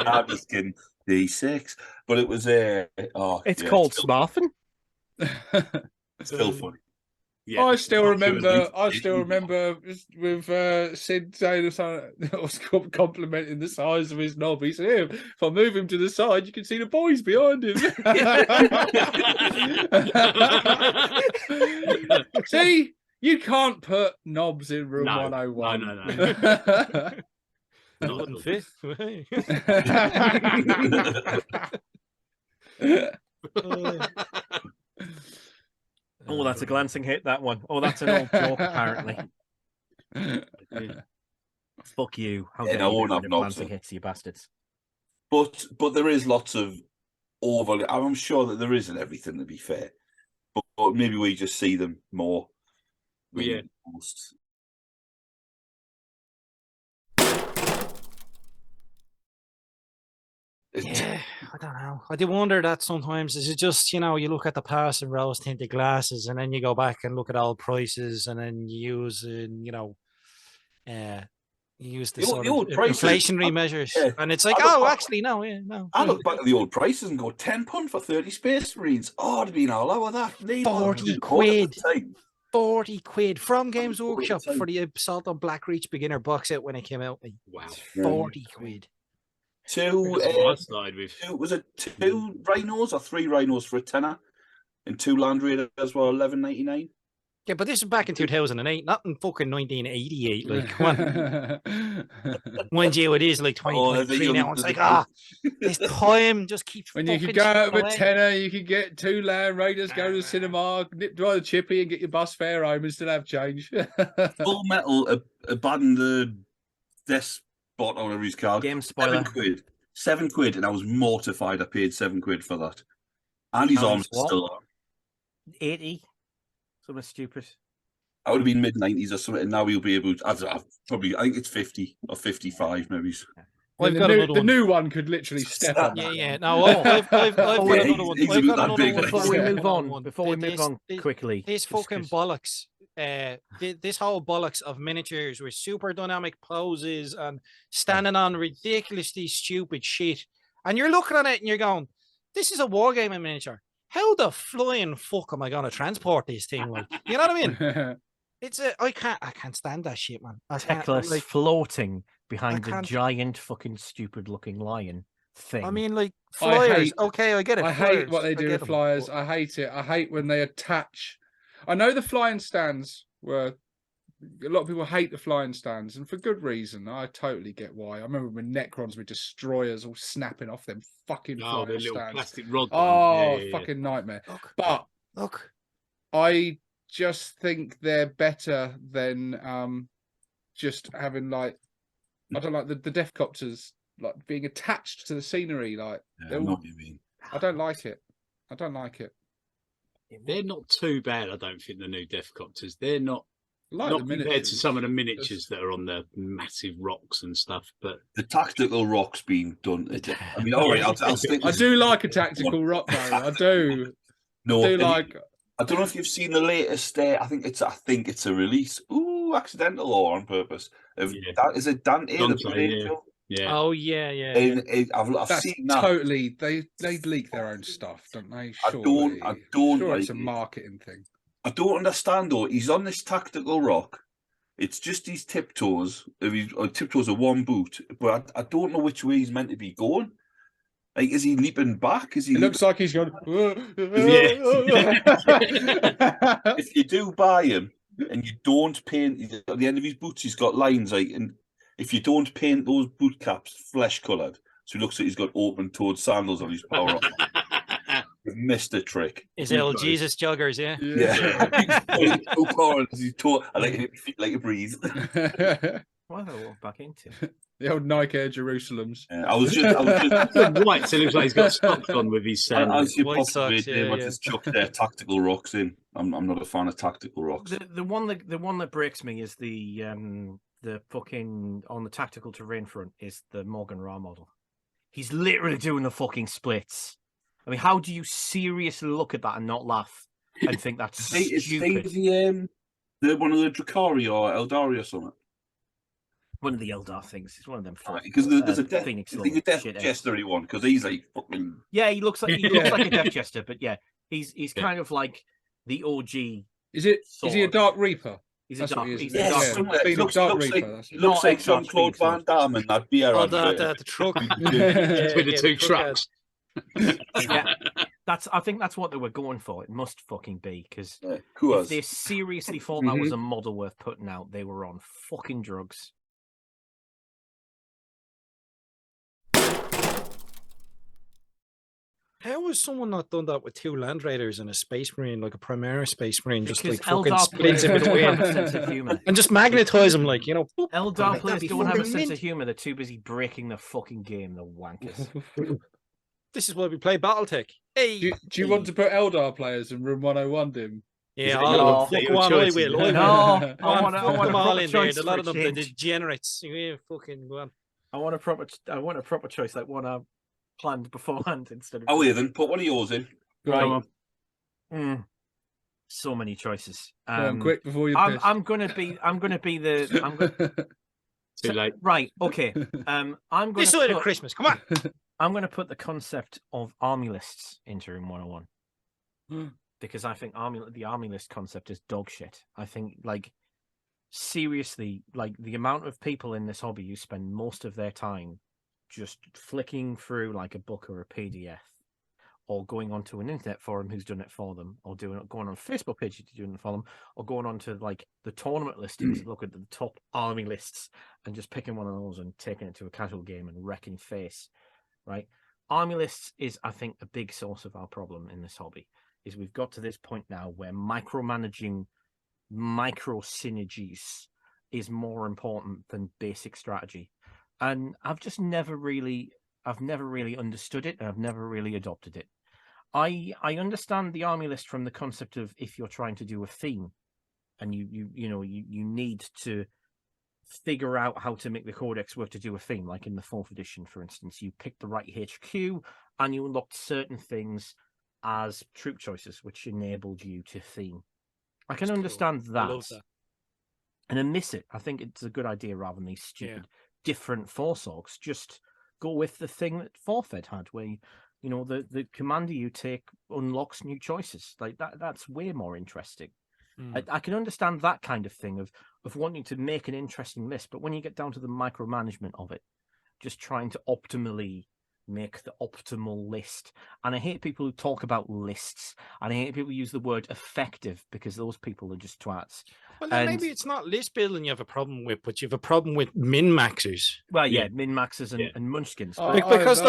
I'm just kidding. D6, but it was it's called Smarthen. It's still funny. Yeah. I still remember with Sid saying I was complimenting the size of his knob. He said, if I move him to the side, you can see the boys behind him. See, you can't put knobs in room 101. No. Not in fifth. Oh, that's a glancing hit, that one. Oh, that's an old joke, apparently. Fuck you. How dare you won't have glancing hits, you bastards. But there is lots of overly. I'm sure that there isn't everything, to be fair. But maybe we just see them more. Yeah. Most. Yeah, I don't know. I do wonder that sometimes. Is it just, you look at the past in rose tinted glasses, and then you go back and look at old prices, and then you use, the sort of inflationary measures, and it's like, actually, no. I look back at the old prices and go, £10 for 30 Space Marines. Oh, it'd been all over that. 40 quid. 40 quid from Games Workshop for the Assault on Blackreach beginner box set when it came out. Wow, 40 quid. Two rhinos or 3 rhinos for a tenner, and 2 Land Raiders were $11.99. Yeah, but this is back in 2008, not in fucking 1988. Like, come on. Mind you, it is like 2023 now. It's like, this time just keeps. When you could go out with a tenner, you could get 2 Land Raiders, go to the cinema, nip by the chippy, and get your bus fare home and still have change. Full Metal abandoned the Despot or whatever he's called. Game spoiler. £7, and I was mortified. I paid £7 for that, and his arms are still on. 80. Something stupid. I would have been mid-90s or something, and now he'll be able to. I think it's 50 or 55 maybe. Well, the new one could literally step on. Yeah. No, I've got another one. Before we move on quickly. This fucking bollocks. This whole bollocks of miniatures with super dynamic poses and standing on ridiculously stupid shit. And you're looking at it and you're going, this is a wargaming miniature. How the flying fuck am I going to transport this thing? Like, you know what I mean? I can't stand that shit, man. Techless floating behind the giant fucking stupid looking lion thing. I mean, like, flyers. I get it. I hate what they do with flyers. I hate it. I hate when they attach. I know the flying stands were. A lot of people hate the flying stands, and for good reason. I totally get why. I remember when Necrons were destroyers all snapping off them fucking flying stands. Plastic rod. Fucking nightmare. Look, I just think they're better than just having I don't like the Deathcopters being attached to the scenery. I know what you mean. I don't like it. They're not too bad, I don't think, the new Deathcopters. They're not compared to some of the miniatures that are on the massive rocks and stuff. But the tactical rock's being done. I mean, all right, I'll stick. I do like a tactical rock, though. I do. I don't know if you've seen the latest. I think it's a release. Ooh, accidental or on purpose. That is a Dante. Yeah. Oh yeah. I've seen that. Totally. They leak their own stuff, don't they? Surely. I don't. Sure, it's a marketing thing. I don't understand though. He's on this tactical rock. It's just his tiptoes. Tiptoes are one boot, but I don't know which way he's meant to be going. Like, is he leaping back? It looks like he's going. If you do buy him and you don't paint at the end of his boots, he's got lines and if you don't paint those boot caps flesh coloured, so it looks like he's got open-toed sandals on his power up. You've missed a trick. His little Jesus joggers, yeah. I like to breathe. Why did I walk back into the old Nike Air Jerusalems? I was just white, so it looks like he's got socks on with his as you possibly just chuck their tactical rocks in. I'm not a fan of tactical rocks. The one that breaks me is the fucking on the tactical terrain front is the Morgan Ra model. He's literally doing the fucking splits. I mean, how do you seriously look at that and not laugh and think that's stupid? The one of the Dracari or Eldari or something. One of the Eldar things. It's one of them. Because there's a Death Jester one because he's like fucking. Yeah, he looks like a Death Jester, but yeah, he's kind of like the OG. Is he a Dark Reaper? He's a Dark Reaper. Looks like Jean-Claude Van Damme and that beer. The truck with the 2 trucks. Yeah, I think that's what they were going for. It must fucking be because if they seriously thought that was a model worth putting out, they were on fucking drugs. How has someone not done that with 2 Land Raiders and a Space Marine, like a Primaris Space Marine, just Because like fucking Eldar splits in players don't have a between sense of humor. and just magnetize them, like, you know. Eldar that'd players be don't have a fucking sense mint. of humor. They're too busy breaking the fucking game. The wankers. This is why we play BattleTech. Hey, Do you want to put Eldar players in room 101, Dim? yeah, No. fuck one, I will. No, I want want them all in there. choice A lot of for a them, the change. degenerates. Yeah, fucking go on. I want a proper choice, like one I've planned beforehand instead of. Oh, yeah, then put one of yours in. Right. So many choices. Go on, quick before you. I'm gonna be the. Too late. Right. Okay. I'm going This side of Christmas. Come on. I'm going to put the concept of army lists into Room 101 because I think the army list concept is dog shit. I think, like, seriously, like, the amount of people in this hobby who spend most of their time just flicking through like a book or a PDF, or going onto an internet forum who's done it for them, or going on a Facebook page to doing it for them, or going on to like the tournament listings, look at the top army lists, and just picking one of those and taking it to a casual game and wrecking face. Right, army lists is, I think, a big source of our problem in this hobby. Is we've got to this point now where micromanaging micro synergies is more important than basic strategy, and I've never really understood it, and I've never really adopted it. I understand the army list from the concept of if you're trying to do a theme, and you need to figure out how to make the codex work to do a theme. Like in the 4th edition, for instance, you picked the right HQ and you unlocked certain things as troop choices, which enabled you to theme. I can understand that. I love that. And I miss it. I think it's a good idea rather than these stupid different force orgs. Just go with the thing that 4th Ed had, where the commander you take unlocks new choices. Like that's way more interesting. I can understand that kind of thing of wanting to make an interesting list, but when you get down to the micromanagement of it, just trying to optimally make the optimal list. And I hate people who talk about lists, and I hate people who use the word effective, because those people are just twats. Well, then maybe it's not list building you have a problem with, but you have a problem with min-maxers. Well, min-maxers and munchkins. Because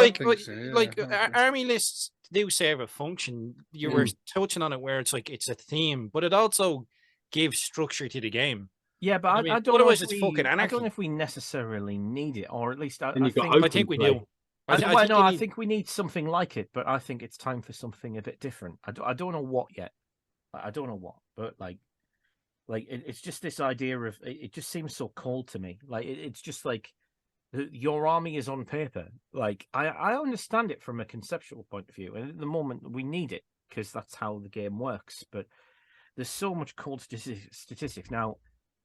army lists do serve a function. You were touching on it where it's like it's a theme, but it also gives structure to the game. Yeah, but I don't otherwise know it's fucking anarchy. I don't know if we necessarily need it, or at least I think we do. I think we need something like it, but I think it's time for something a bit different. I don't know what yet. I don't know what, but it's just this idea of it just seems so cold to me. Like it's just like your army is on paper. Like I understand it from a conceptual point of view, and at the moment we need it because that's how the game works. But there's so much cold statistics now.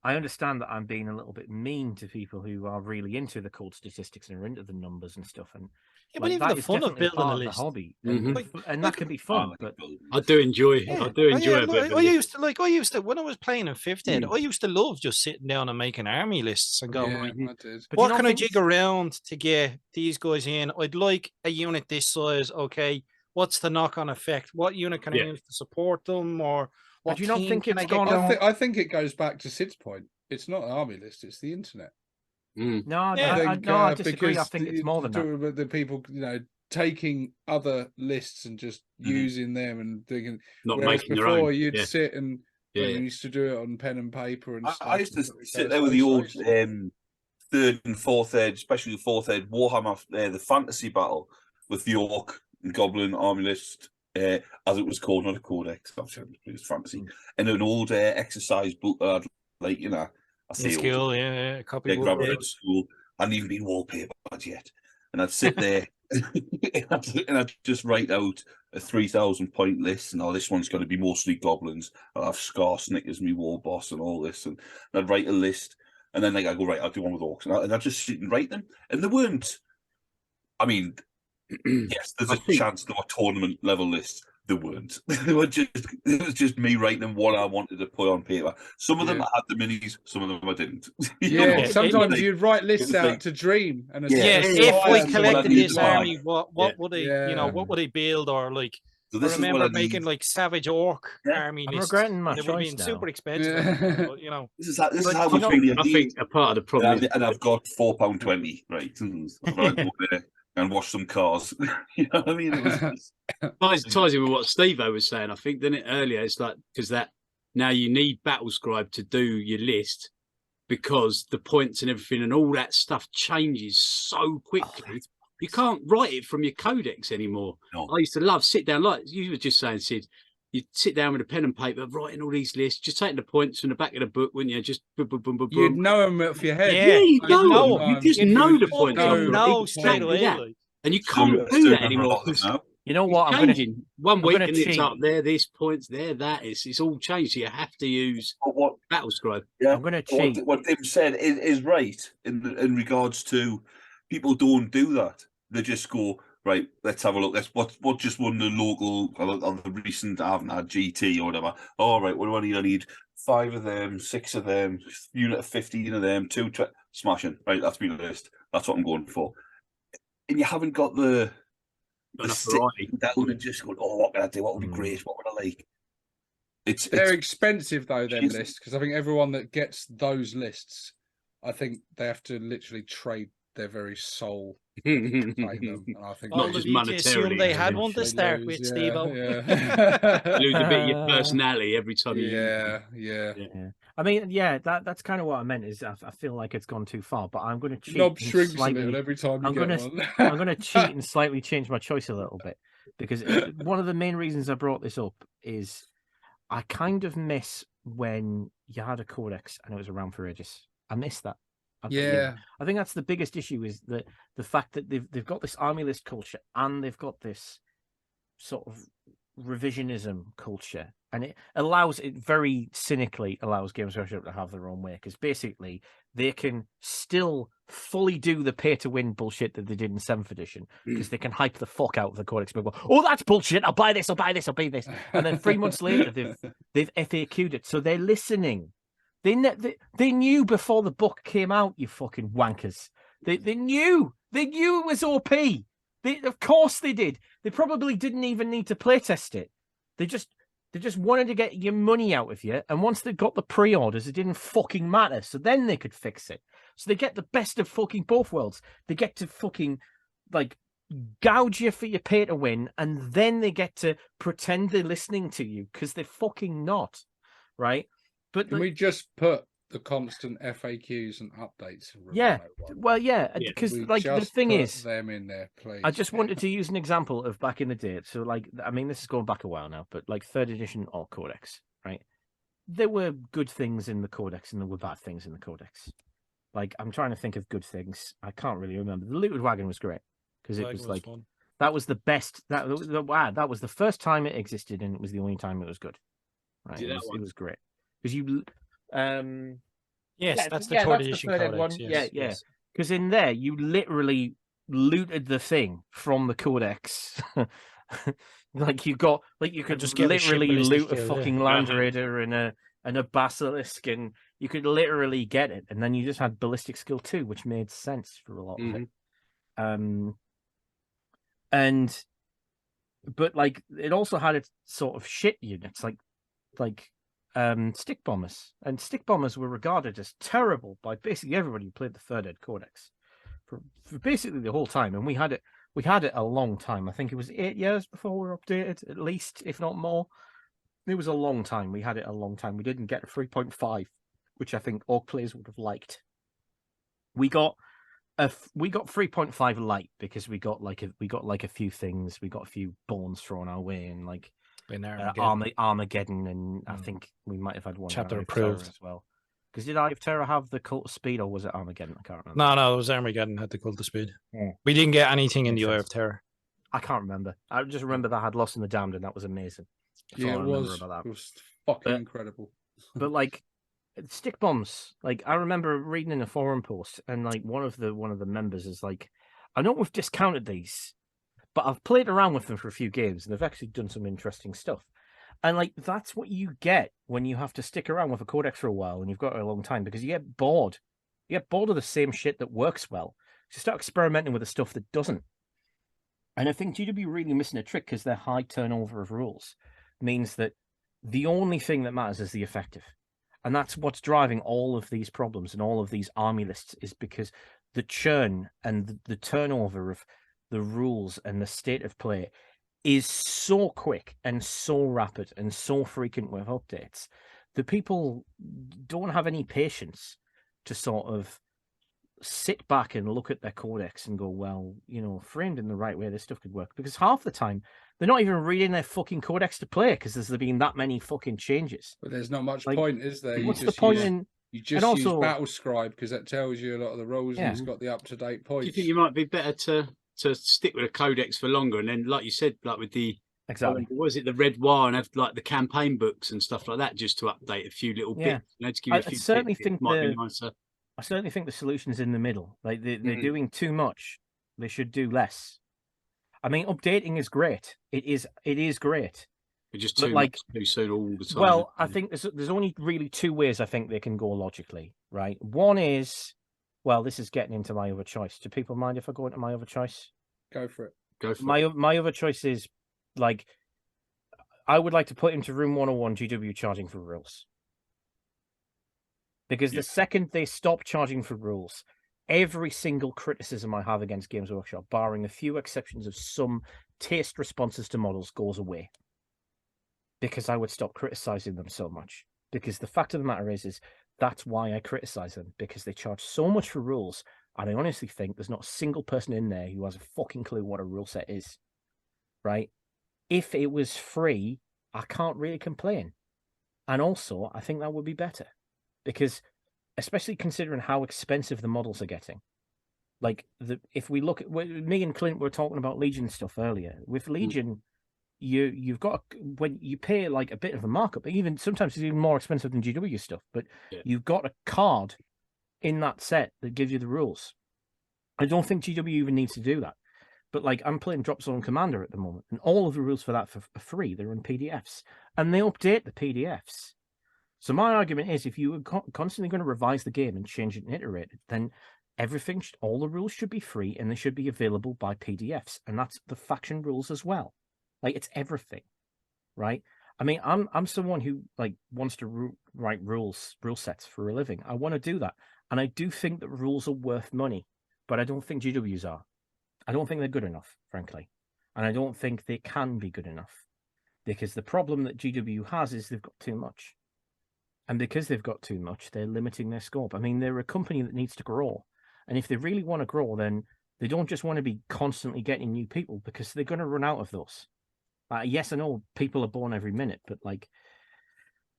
I understand that I'm being a little bit mean to people who are really into the cold statistics and are into the numbers and stuff. And but even the fun of building a list, hobby, and that can be fun. But I do enjoy it. I do enjoy it. I used to when I was playing in 5th Ed. I used to love just sitting down and making army lists and going, what can I jig around to get these guys in? I'd like a unit this size. Okay, what's the knock-on effect? What unit can I use to support them? Or do you not think it's gone? I think it goes back to Sid's point. It's not an army list; it's the internet. No, I disagree. I think it's more than that. The people, taking other lists and just using them and thinking. Not making their before own. You'd sit and you used to do it on pen and paper and stuff. I used to sit there with the old 3rd and 4th Ed, especially the 4th Ed Warhammer, the fantasy battle with the Ork and Goblin army list. As it was called, not a codex, it was fantasy, and an old exercise book that I'd I see school, copy book at school. I hadn't even been wallpapered yet, and I'd sit there and I'd just write out a 3,000 point list, and this one's going to be mostly goblins. I'll have Scar Snickers, me Warboss, and all this, and I'd write a list, and then I go right, I'll do one with orcs, and I'd just sit and write them, and they weren't. I mean. Yes, there's a chance there were tournament level lists. There weren't. It was just me writing what I wanted to put on paper. Some of them I had the minis, some of them I didn't. Sometimes you'd write lists out to dream. And if we collected this army, what would they, what would they build, or like? So I remember making like Savage Orc army lists. I'm regretting my choice now. They would have been super expensive. But, this is how much really I think a part of the problem and I've got £4.20, right? and wash some cars. You know what I mean? It was ties in with what Steve-O was saying, I think, didn't it, earlier? It's like, because that now you need Battlescribe to do your list because the points and everything and all that stuff changes so quickly. You can't write it from your codex anymore. No. I used to sit down, like you were just saying, Sid, you'd sit down with a pen and paper, writing all these lists, just taking the points from the back of the book, wouldn't you? Just boom, boom, boom, boom, boom. You'd know them off your head. Yeah, you know them. You just know the points. Straight away. And you can't do that anymore. You know what? I'm changing. One week and it's up there, this points there, that. It's all changed. So you have to use Battlescribe. Yeah, I'm going to cheat. What Tim said is right in regards to people don't do that. They just go, right, let's have a look. What just won the local on the recent, I haven't had GT or whatever. All right, what do I need? I need 5 of them, 6 of them, unit of 15 of them, 2 smashing. Right, that's my list. That's what I'm going for. And you haven't got the sitting down and just going, oh, what can I do? What would be great? What would I like? They're expensive though, them lists, because I think everyone that gets those lists, I think they have to literally trade their very soul to play them. And I think not just monetarily. They had one to start with, Steve-O. Yeah. Lose a bit of your personality every time you yeah. I mean, that's kind of what I meant. Is I feel like it's gone too far, but I'm going to cheat. Knob shrinks a little every time you get one. I'm going to cheat and slightly change my choice a little bit, because one of the main reasons I brought this up is I kind of miss when you had a codex and it was around for ages. I miss that. I think that's the biggest issue, is that the fact that they've got this army list culture and they've got this sort of revisionism culture, and it very cynically allows Games Workshop to have their own way, because basically they can still fully do the pay to win bullshit that they did in 7th edition, because they can hype the fuck out of the codex and go, oh, that's bullshit, I'll buy this, I'll buy this, and then 3 months later they've FAQ'd it, so they're listening. They knew before the book came out, you fucking wankers. They knew it was OP. Of course they did. They probably didn't even need to playtest it. They just wanted to get your money out of you. And once they got the pre-orders, it didn't fucking matter. So then they could fix it. So they get the best of fucking both worlds. They get to fucking gouge you for your pay to win, and then they get to pretend they're listening to you, because they're fucking not, right? But can we just put the constant FAQs and updates? Because the thing is, them in there, please. I just wanted to use an example of back in the day. So, I mean, this is going back a while now, but 3rd edition Ork Codex, right? There were good things in the Codex and there were bad things in the Codex. I'm trying to think of good things. I can't really remember. The Looted Wagon was great, because it was fun. That was the best. That was the first time it existed, and it was the only time it was good. Right? It was great. Because you, that's the 3rd edition codex. One. Yes. Because in there you literally looted the thing from the codex. You could just literally loot a fucking Land Raider and a Basilisk, and you could literally get it, and then you just had ballistic skill 2, which made sense for a lot of it. But it also had its sort of shit units, like stick bombers, and stick bombers were regarded as terrible by basically everybody who played the 3rd Ed Codex for basically the whole time. And we had it a long time. I think it was 8 years before we were updated, at least, if not more. It was a long time. We had it a long time. We didn't get a 3.5, which I think Ork players would have liked. We got 3.5 light because we got a few things. We got a few bones thrown our way, and Armageddon, and I think we might have had one chapter approved as well. Because did Eye of Terror have the Cult of Speed, or was it Armageddon? I can't remember. No, it was Armageddon had the Cult of Speed. Yeah. We didn't get anything in the Eye of Terror. I can't remember. I just remember that I had Lost in the Damned, and that was amazing. It was fucking incredible. But stick bombs, I remember reading in a forum post, and one of the members is I know we've discounted these, but I've played around with them for a few games, and they've actually done some interesting stuff. And that's what you get when you have to stick around with a codex for a while, and you've got it a long time, because you get bored. You get bored of the same shit that works well. You start experimenting with the stuff that doesn't. And I think GW really missing a trick, because their high turnover of rules means that the only thing that matters is the effective. And that's what's driving all of these problems and all of these army lists, is because the churn and the turnover of the rules and the state of play is so quick and so rapid and so frequent with updates that people don't have any patience to sort of sit back and look at their codex and go, well, you know, framed in the right way, this stuff could work. Because half the time, they're not even reading their fucking codex to play because there's been that many fucking changes. But there's not much point, is there? What's the point in... You just use Battle Scribe because that tells you a lot of the rules and it's got the up-to-date points. Do you think you might be better to stick with a codex for longer, and then, like you said, like with the was it the Red Wire, and have like the campaign books and stuff like that, just to update a few little bits? You know, to give you a few certainly think might be nicer. I certainly think the solution's in the middle. Like they're doing too much. They should do less. I mean, updating is great. It is great. But just too soon all the time. Well, I think there's only really two ways I think they can go logically, right? One is, well, this is getting into my other choice. Do people mind if I go into my other choice? Go for it. My other choice is, like, I would like to put into Room 101 GW charging for rules. Because the second they stop charging for rules, every single criticism I have against Games Workshop, barring a few exceptions of some taste responses to models, goes away. Because I would stop criticizing them so much. Because the fact of the matter is that's why I criticize them. Because they charge so much for rules, and I honestly think there's not a single person in there who has a fucking clue what a rule set is. Right? If it was free, I can't really complain. And also, I think that would be better. Because, especially considering how expensive the models are getting. Like, if we look at... Me and Clint were talking about Legion stuff earlier. With Legion... You've got, when you pay like a bit of a markup, even sometimes it's even more expensive than GW stuff, but you've got a card in that set that gives you the rules. I don't think GW even needs to do that. But like, I'm playing Drop Zone Commander at the moment, and all of the rules for that are free. They're in PDFs, and they update the PDFs. So my argument is, if you were constantly going to revise the game and change it and iterate it, then all the rules should be free, and they should be available by PDFs, and that's the faction rules as well. Like, it's everything, right? I mean, I'm someone who like wants to write rule sets for a living. I want to do that, and I do think that rules are worth money, but I don't think GWs are. I don't think they're good enough, frankly, and I don't think they can be good enough, because the problem that GW has is they've got too much, and because they've got too much, they're limiting their scope. I mean, they're a company that needs to grow, and if they really want to grow, then they don't just want to be constantly getting new people, because they're going to run out of those. Yes, I know people are born every minute, but like,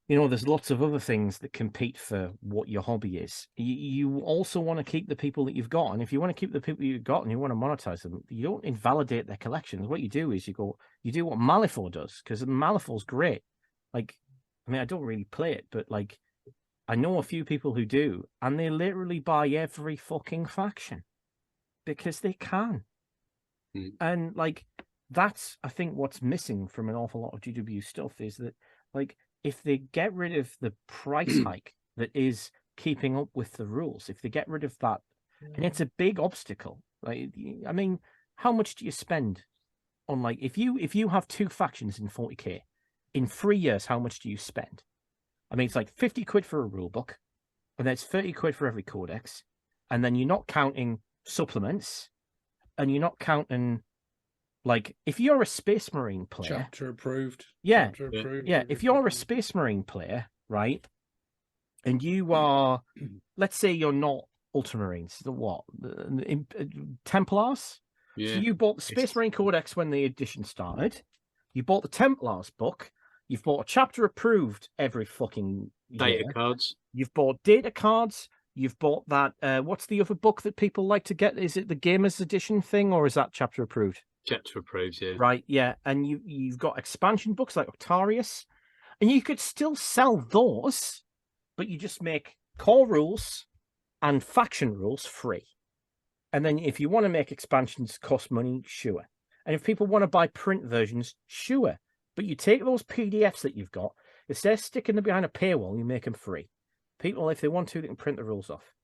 you know, there's lots of other things that compete for what your hobby is. You also want to keep the people that you've got. And if you want to keep the people you've got and you want to monetize them, you don't invalidate their collections. What you do is you do what Malifaux does, because Malifaux's great. Like, I mean, I don't really play it, but like, I know a few people who do, and they literally buy every fucking faction because they can. And like, that's, I think, what's missing from an awful lot of GW stuff is that, like, if they get rid of the price hike that is keeping up with the rules, if they get rid of that, and it's a big obstacle. Like, I mean, how much do you spend on, like, if you have two factions in 40k, in 3 years, how much do you spend? I mean, it's like 50 quid for a rule book, and there's 30 quid for every codex, and then you're not counting supplements, and you're not counting... Like, if you're a Space Marine player... Chapter approved. Yeah, Chapter approved. Yeah. If you're a Space Marine player, right, and you are... Let's say you're not Ultramarines. What? Templars? Yeah. So you bought the Space Marine Codex when the edition started. You bought the Templars book. You've bought a chapter approved every fucking year. Data cards. You've bought data cards. You've bought that... what's the other book that people like to get? Is it the Gamers Edition thing, or is that chapter approved? Chapter approved, yeah. Right, yeah. And you've got expansion books like Octarius, and you could still sell those, but you just make core rules and faction rules free. And then if you want to make expansions cost money, sure. And if people want to buy print versions, sure. But you take those PDFs that you've got, instead of sticking them behind a paywall, you make them free. People, if they want to, they can print the rules off.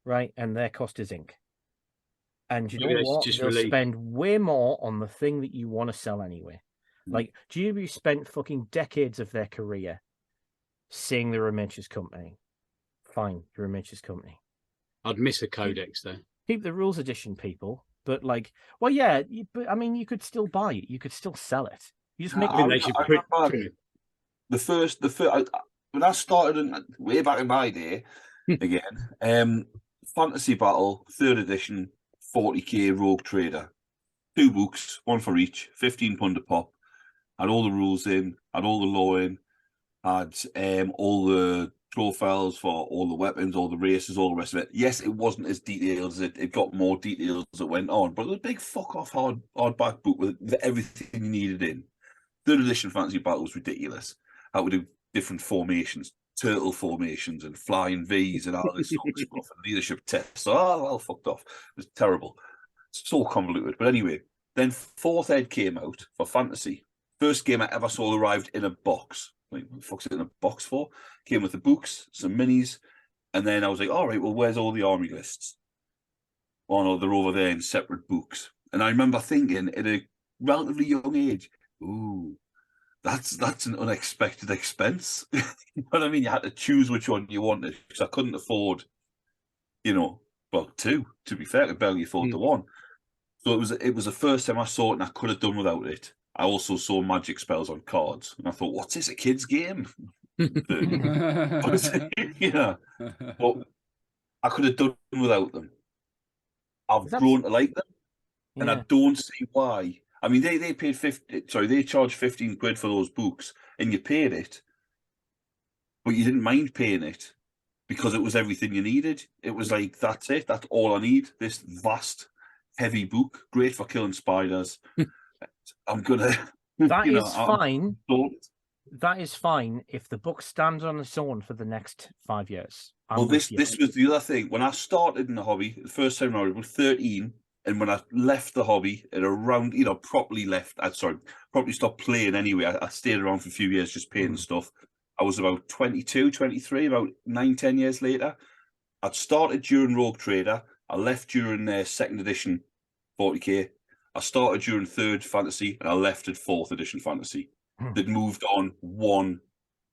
Right? And their cost is ink. And you know what? They'll spend way more on the thing that you want to sell anyway. Like, GW spent fucking decades of their career saying they're a Miniatures company. Fine, you're a Miniatures company. I'd miss a codex, though. Keep the rules edition, people. But like, well, yeah, but I mean, you could still buy it. You could still sell it. You just make. I think they should print it. The first, when I started way back in my day, again, Fantasy Battle 3rd edition, 40k Rogue Trader, 2 books, 1 for each, £15 a pop. Had all the rules in, had all the law in, had all the profiles for all the weapons, all the races, all the rest of it. Yes, it wasn't as detailed as it got more details as it went on, but it was a big fuck off hardback book with everything you needed in. 3rd edition Fantasy Battle was ridiculous. I would do different formations, turtle formations, and flying V's, and all this sort of stuff, and leadership tests. Well, fucked off. It was terrible. So convoluted. But anyway, then 4th ed came out for Fantasy. First game I ever saw arrived in a box. Like, what the fuck's it in a box for? Came with the books, some minis, and then I was like, all right, well, where's all the army lists? Oh no, they're over there in separate books. And I remember thinking at a relatively young age, ooh, that's an unexpected expense. You know what I mean? You had to choose which one you wanted, because I couldn't afford, well, 2, to be fair, I could barely afford the 1. So it was the first time I saw it, and I could have done without it. I also saw magic spells on cards, and I thought, what's this, a kid's game? Yeah. But I could have done without them. I've grown to like them, and I don't see why. I mean, they paid they charged £15 for those books, and you paid it, but you didn't mind paying it because it was everything you needed. It was like, that's it, that's all I need. This vast, heavy book, great for killing spiders. I'm gonna. That is fine. That is fine if the book stands on its own for the next 5 years. This was the other thing. When I started in the hobby, the first time I was 13, and when I left the hobby at around, properly stopped playing anyway. I stayed around for a few years just painting stuff. I was about 22, 23, about 9-10 years later. I'd started during Rogue Trader. I left during 2nd edition 40k. I started during 3rd Fantasy, and I left at 4th edition Fantasy. They'd moved on 1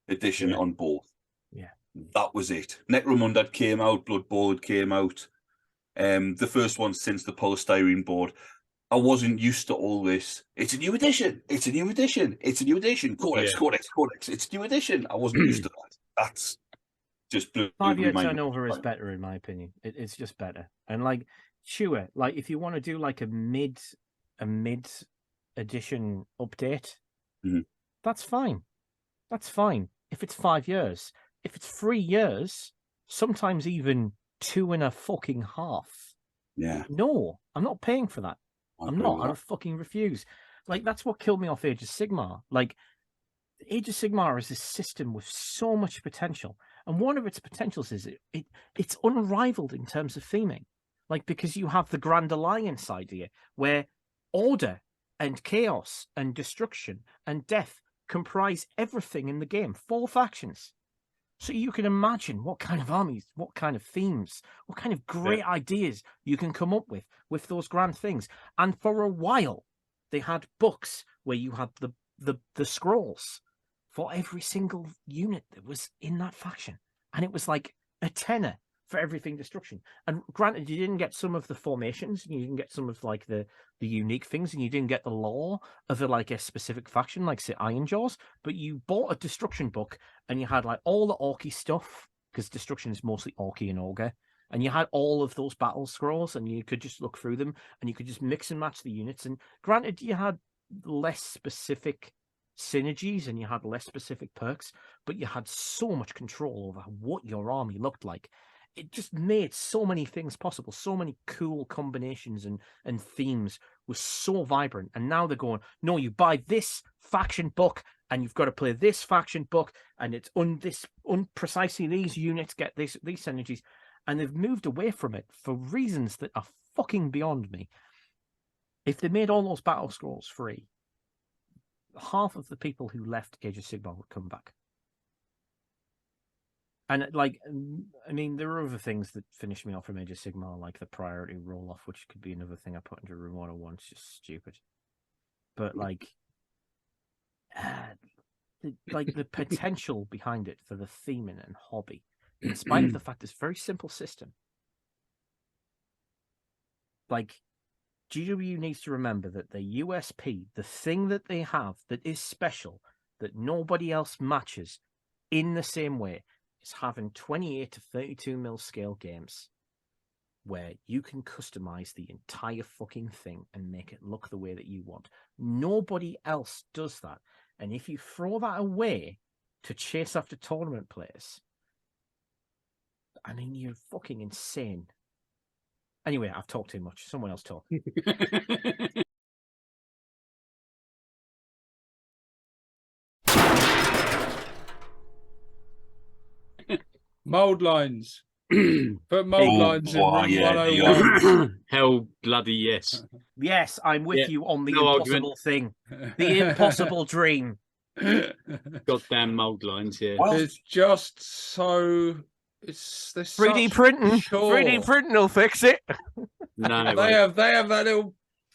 edition on both. Yeah. That was it. Necromunda came out, Blood Bowl came out. The first one since the polystyrene board. I wasn't used to all this. It's a new edition. It's a new edition. It's a new edition. Codex. It's a new edition. I wasn't used to that. That's just 5 year turnover is better, in my opinion. It's just better. And like, sure, like if you want to do like a mid edition update, that's fine. That's fine. If it's 5 years, if it's 3 years, sometimes even 2.5. Yeah. No, I'm not paying for that. I'm not. I fucking refuse. Like, that's what killed me off Age of Sigmar. Like, Age of Sigmar is a system with so much potential. And one of its potentials is it's unrivaled in terms of theming. Like, because you have the Grand Alliance idea, where order and chaos and destruction and death comprise everything in the game. 4 factions. So you can imagine what kind of armies, what kind of themes, what kind of great ideas you can come up with those grand things. And for a while, they had books where you had the scrolls for every single unit that was in that faction. And it was like a tenner for everything destruction. And granted, you didn't get some of the formations, and you didn't get some of like the unique things, and you didn't get the lore of a specific faction, like say Ironjaws, but you bought a destruction book and you had like all the orky stuff, because destruction is mostly orky and ogre, and you had all of those battle scrolls, and you could just look through them and you could just mix and match the units. And granted, you had less specific synergies and you had less specific perks, but you had so much control over what your army looked like. It just made so many things possible, so many cool combinations and themes was so vibrant. And now they're going, no, you buy this faction book and you've got to play this faction book, and it's precisely these units get these synergies. And they've moved away from it for reasons that are fucking beyond me. If they made all those battle scrolls free, half of the people who left Age of Sigmar would come back. And like, I mean, there are other things that finish me off from Age of Sigmar, like the priority roll-off, which could be another thing I put into Room 101. It's just stupid. But like, the potential behind it for the theming and hobby, in spite of the fact it's a very simple system. Like, GW needs to remember that the USP, the thing that they have that is special, that nobody else matches in the same way, is having 28 to 32 mil scale games where you can customize the entire fucking thing and make it look the way that you want. Nobody else does that. And if you throw that away to chase after tournament players, I mean, you're fucking insane. Anyway, I've talked too much. Someone else talk. Mold lines. Put mold lines in room 101. Hell bloody yes. Yes, I'm with you on the no impossible thing. The impossible dream. Goddamn mold lines, yeah. Well, It's just so... It's 3D printing. 3D printing will fix it. No, they have that little...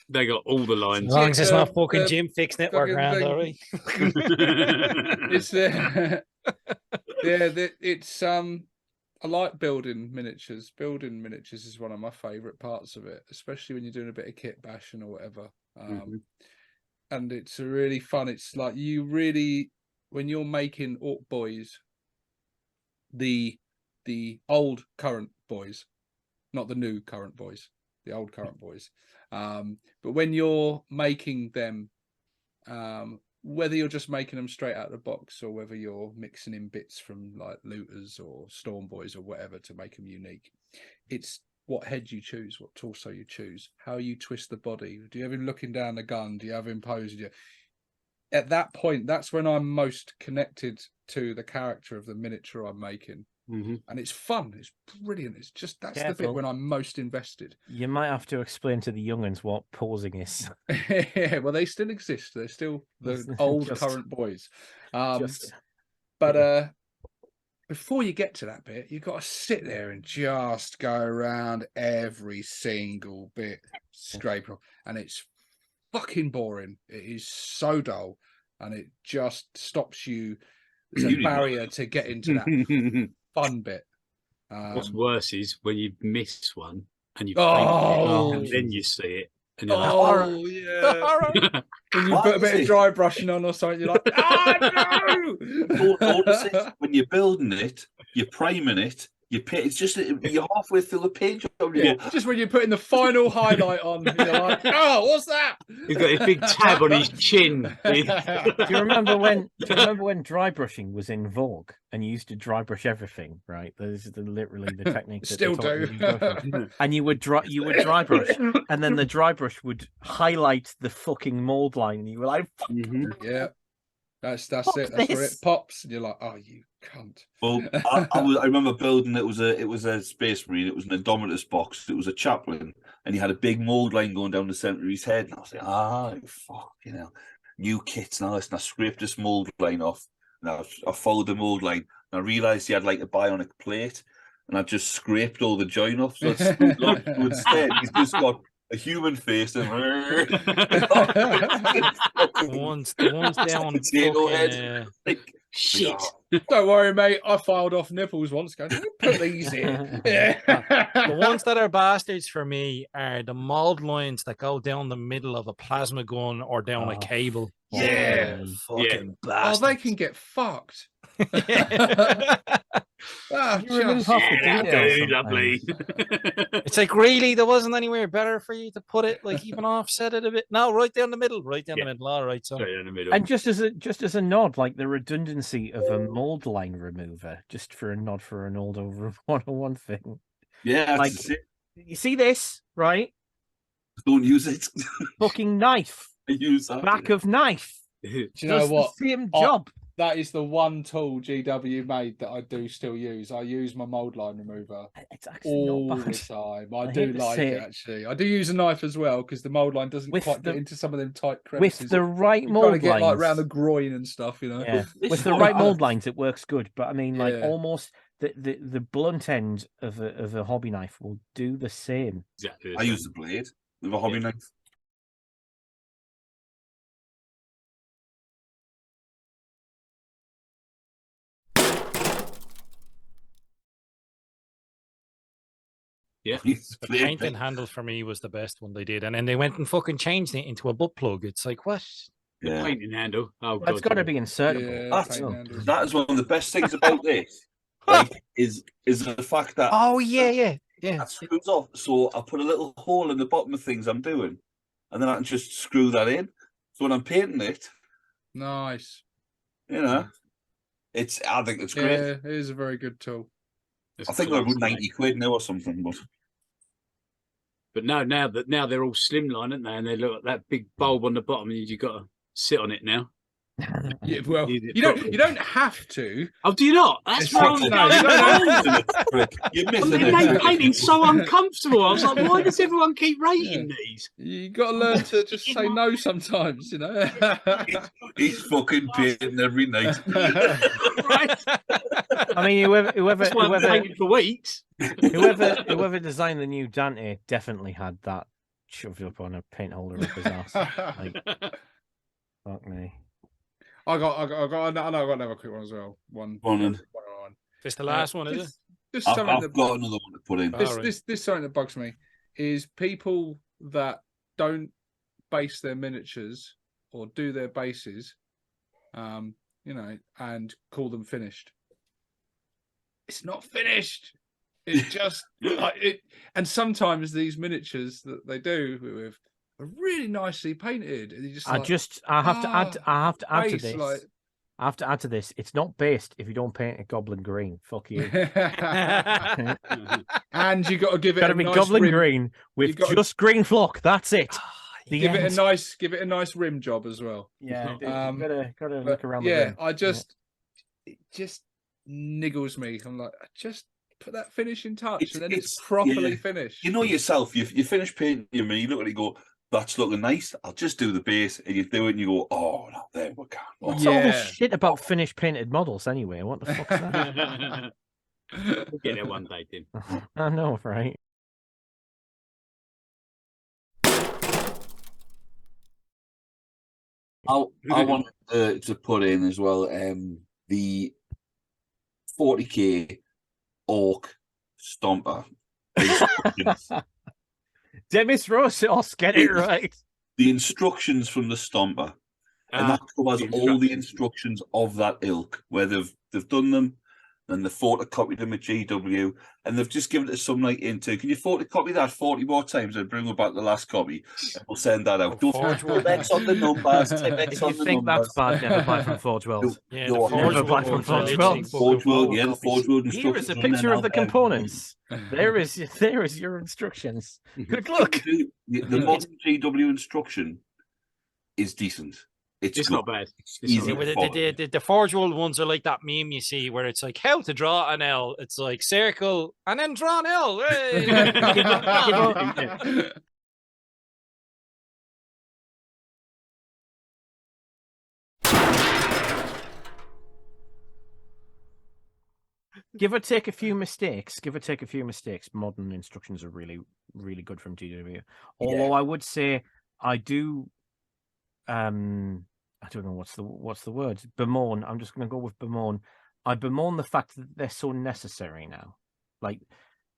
They got all the lines. As long as it's not fucking Jim Fix Network around, all right? It's it's I like building miniatures. Building miniatures is one of my favourite parts of it, especially when you're doing a bit of kit bashing or whatever. And it's really fun. It's like you really, when you're making Ork boys, the old current boys, not the new current boys, the old current boys. But when you're making them, whether you're just making them straight out of the box or whether you're mixing in bits from like looters or storm boys or whatever to make them unique, it's what head you choose, what torso you choose, how you twist the body. Do you have him looking down the gun? Do you have him posing? At that point, that's when I'm most connected to the character of the miniature I'm making. And it's fun. It's brilliant. It's just that's the bit when I'm most invested. You might have to explain to the young'uns what posing is. Yeah, well, they still exist. They're still the old current boys. But before you get to that bit, you've got to sit there and just go around every single bit, scrape off, and it's fucking boring. It is so dull, and it just stops you. There's a barrier to get into that fun bit. What's worse is when you miss one and you and then you see it. And you're yeah. When you put a bit of dry brushing on or something, you're like, oh no! When you're building it, you're priming it, it's just you're halfway through the page. Just when you're putting the final highlight on, you're like, oh, what's that? He's got a big tab on his chin. Do you remember when dry brushing was in vogue and you used to dry brush everything, right? This is literally the technique. Still do. And you would dry brush, and then the dry brush would highlight the fucking mold line, and you were like, yeah, that's it. That's where it pops, and you're like, oh, you cunt. Well, I remember building. It was a Space Marine. It was an Indomitus box. It was a chaplain, and he had a big mold line going down the center of his head. And I was like, fuck, new kits and all this. And I scraped this mold line off. And I followed the mold line, and I realised he had like a bionic plate, and I just scraped all the join off. So instead, he's just got a human face and the ones down potato head. Shit. Don't worry, mate. I filed off nipples once. Going, put these in. The ones that are bastards for me are the mold lines that go down the middle of a plasma gun or down a cable. Fucking bastards. Oh, they can get fucked. Lovely. It's like, really, there wasn't anywhere better for you to put it, like even offset it a bit. No, right down the middle. All right, so right down the middle. And just as a nod, like the redundancy of a mold line remover, just for a nod for an old over 101 thing. Yeah, like you see this, right? Don't use it. Fucking knife. I use that. Back of knife. Do you know what? The same job. That is the one tool GW made that I do still use. I use my mold line remover all the time. I do like it, actually. I do use a knife as well because the mold line doesn't quite get into some of them tight crevices. With the right mold lines, get like around the groin and stuff, Yeah. With the right mold lines, it works good. But I mean, like almost the blunt end of a hobby knife will do the same. Exactly. I use the blade of a hobby knife. Yeah. The painting handle for me was the best one they did, and then they went and fucking changed it into a butt plug. It's like, what? The painting handle. Oh, That's got to be insertable. Yeah, that is one of the best things about this. Like, is the fact that that screws off. So I put a little hole in the bottom of things I'm doing, and then I can just screw that in. So when I'm painting it, nice. You know, I think it's great. Yeah, it is a very good tool. I think they're about 90 quid now or something, but now they're all slimline, aren't they? And they look like that big bulb on the bottom, and you've got to sit on it now. Yeah, well, you don't have to. Oh, do you not? That's why you're missing it. They made painting so uncomfortable. I was like, why does everyone keep rating these? You got to learn to just say no sometimes, you know. He's fucking painting every night. Right? I mean, whoever for weeks. whoever designed the new Dante definitely had that shoved up on a paint holder up his ass. Like, fuck me. I got another quick one as well. One. It's the last one, is it? I've got another one to put in. This something that bugs me is people that don't base their miniatures or do their bases, and call them finished. It's not finished. It's just it. And sometimes these miniatures that they do with are really nicely painted. And I have to add to this. Like... I have to add to this. It's not based if you don't paint it goblin green. Fuck you. And you got to give it. Got to be nice goblin green with just green flock. That's it. Give it a nice rim job as well. Yeah, gotta look around. The rim. It just niggles me. I'm like, just put that finishing touch, and then it's properly finished. You know yourself. You finish painting them, and you look at it, and go, that's looking nice. I'll just do the base, and you do it, and you go, "Oh no, there we go." What's all this shit about finished painted models anyway? What the fuck's that? We'll get there one day, Tim. I know, right? I wanted to put in as well the 40k Ork Stomper. Demis Rosos, get it right. The instructions from the Stomper, and that covers all the instructions of that ilk, where they've done them, and they've photocopied them at GW, and they've just given it some night into. Can you photocopy that 40 more times and bring back the last copy? And we'll send that out. Don't put X on the numbers. If you think that's bad, never buy from Forge World. Never buy from Forge World. Forge World, yeah, the Forge World instructions. Here is a picture of the components. There is your instructions. Good luck. The modern GW instruction is decent. It's not bad. The Forge World ones are like that meme you see where it's like how to draw an L. It's like circle and then draw an L. Hey! Give or take a few mistakes. Modern instructions are really, really good from GW. Although I would say I do. I don't know what's the word. Bemoan. I'm just going to go with bemoan. I bemoan the fact that they're so necessary now. Like,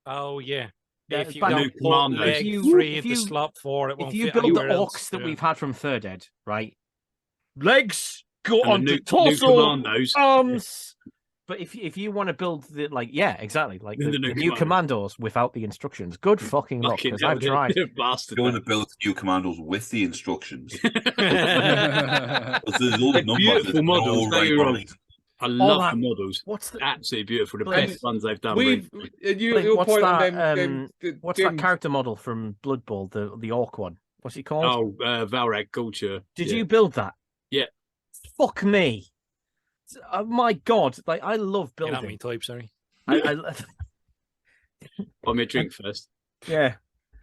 oh yeah. If you don't put leg 3 into slot 4, it won't fit. If you build the orcs that we've had from Third Ed, right? Legs go on the torso, arms. But if you want to build the exactly the new commandos without the instructions, good fucking luck because I've tried. You want to build new commandos with the instructions. There's all the numbers. Beautiful models. I love the models. Absolutely beautiful? The best ones they've done. What's that character model from Blood Bowl? The Orc one. What's he called? Oh, Valrag Gulcher. Did you build that? Yeah. Fuck me. Oh my God! Like I love building. Get at me, type. Sorry. Buy me a drink first. Yeah.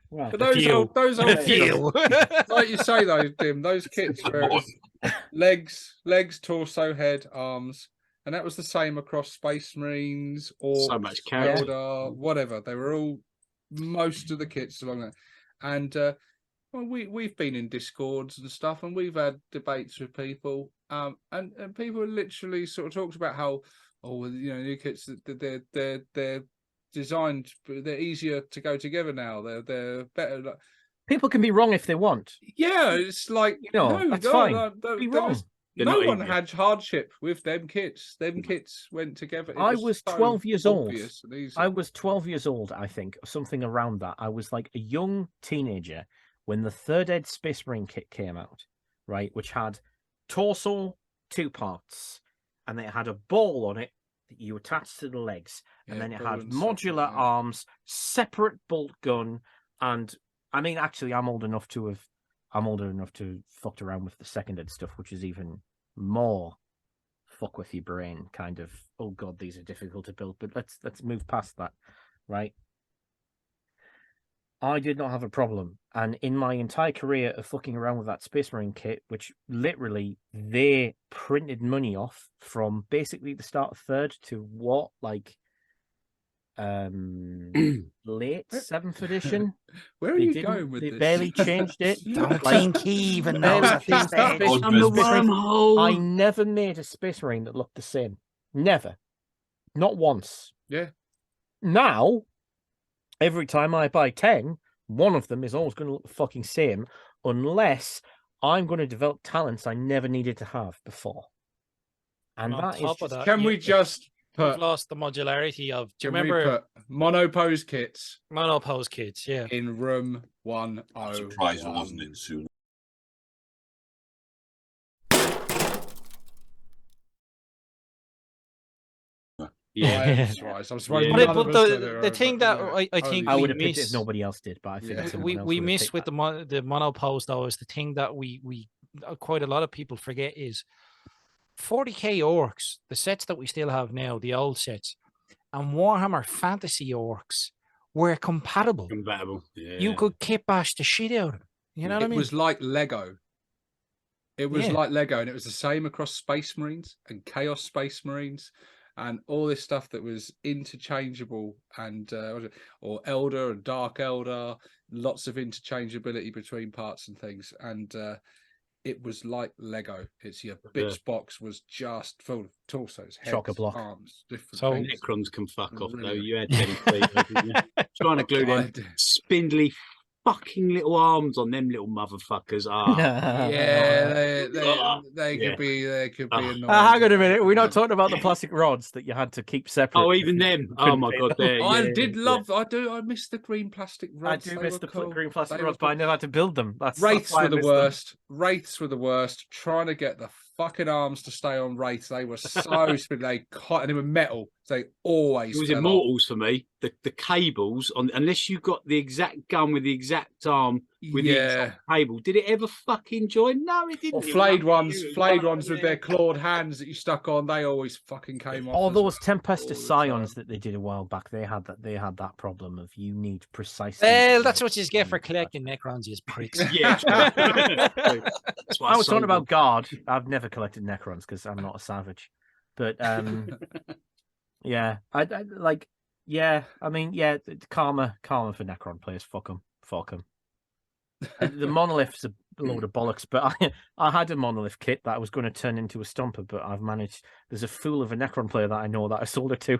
Well, but those old kits, like you say though, Dim, those kits were legs, torso, head, arms, and that was the same across Space Marines or so much character, whatever. They were all most of the kits along that, and we've been in Discords and stuff, and we've had debates with people. And people literally sort of talked about how, new kits they're designed. They're easier to go together now. They're better. People can be wrong if they want. Yeah, it's like that's fine. Be wrong. No one had hardship with them kits. Them kits went together. I was 12 years old. I was 12 years old, I think, something around that. I was like a young teenager when the Third Ed Space Marine kit came out, right? Which had torso, 2 parts, and it had a ball on it that you attached to the legs, and then it had modular arms, separate bolt gun, and I mean, actually, I'm older enough to have fucked around with the Second Ed stuff, which is even more fuck with your brain kind of. Oh god, these are difficult to build, but let's move past that, right? I did not have a problem, and in my entire career of fucking around with that Space Marine kit, which literally they printed money off from basically the start of third to what, like late 7th edition. Where are you going with this? They barely changed it. Don't think he even knows at this stage. I never made a Space Marine that looked the same. Never. Not once. Yeah. Now, every time I buy 10, one of them is always going to look the fucking same, unless I'm going to develop talents I never needed to have before. And that is just... Can we just We've lost the modularity of. Do you remember monopose kits? Monopose kits, yeah. In room 101. I'm surprised it wasn't in soon. Yeah, I'm surprised. But the thing that I think I would have picked it if nobody else did, but I think we miss with the monopose though is the thing that we quite a lot of people forget is 40k orcs, the sets that we still have now, the old sets, and Warhammer Fantasy orcs were compatible. Yeah. You could kit bash the shit out of them. You know what I mean? It was like Lego. It was like Lego, and it was the same across Space Marines and Chaos Space Marines and all this stuff that was interchangeable, and or Elder and Dark Elder, lots of interchangeability between parts and things, and it was like Lego. It's your bits box was just full of torsos, heads, arms, different things. Necrons can fuck off though. You had them trying to glue them spindly fucking little arms on them little motherfuckers. They could be annoying. Hang on a minute, we're not talking about the plastic rods that you had to keep separate. Oh, even them. Oh my god, I miss the green plastic rods. I do miss the green plastic rods, but I never had to build them. Wraiths were the worst. Wraiths were the worst. Trying to get the fucking arms to stay on Wraiths, they were so spindly. And they were metal. So they always. It was Immortals for me. The cables on, unless you got the exact gun with the exact arm with the exact cable, did it ever fucking join? No, it didn't. Or flayed ones with their clawed hands that you stuck on. They always fucking came off. All those Tempestus Scions that they did a while back, they had that problem of you need precisely. Well, that's what you get for collecting Necrons, you pricks. Yeah. I was talking about Guard. I've never collected Necrons because I'm not a savage, but yeah, I mean, karma for Necron players. Fuck them. The monolith's a load of bollocks, but I had a monolith kit that I was going to turn into a stomper, but I've managed. There's a fool of a Necron player that I know that I sold it to.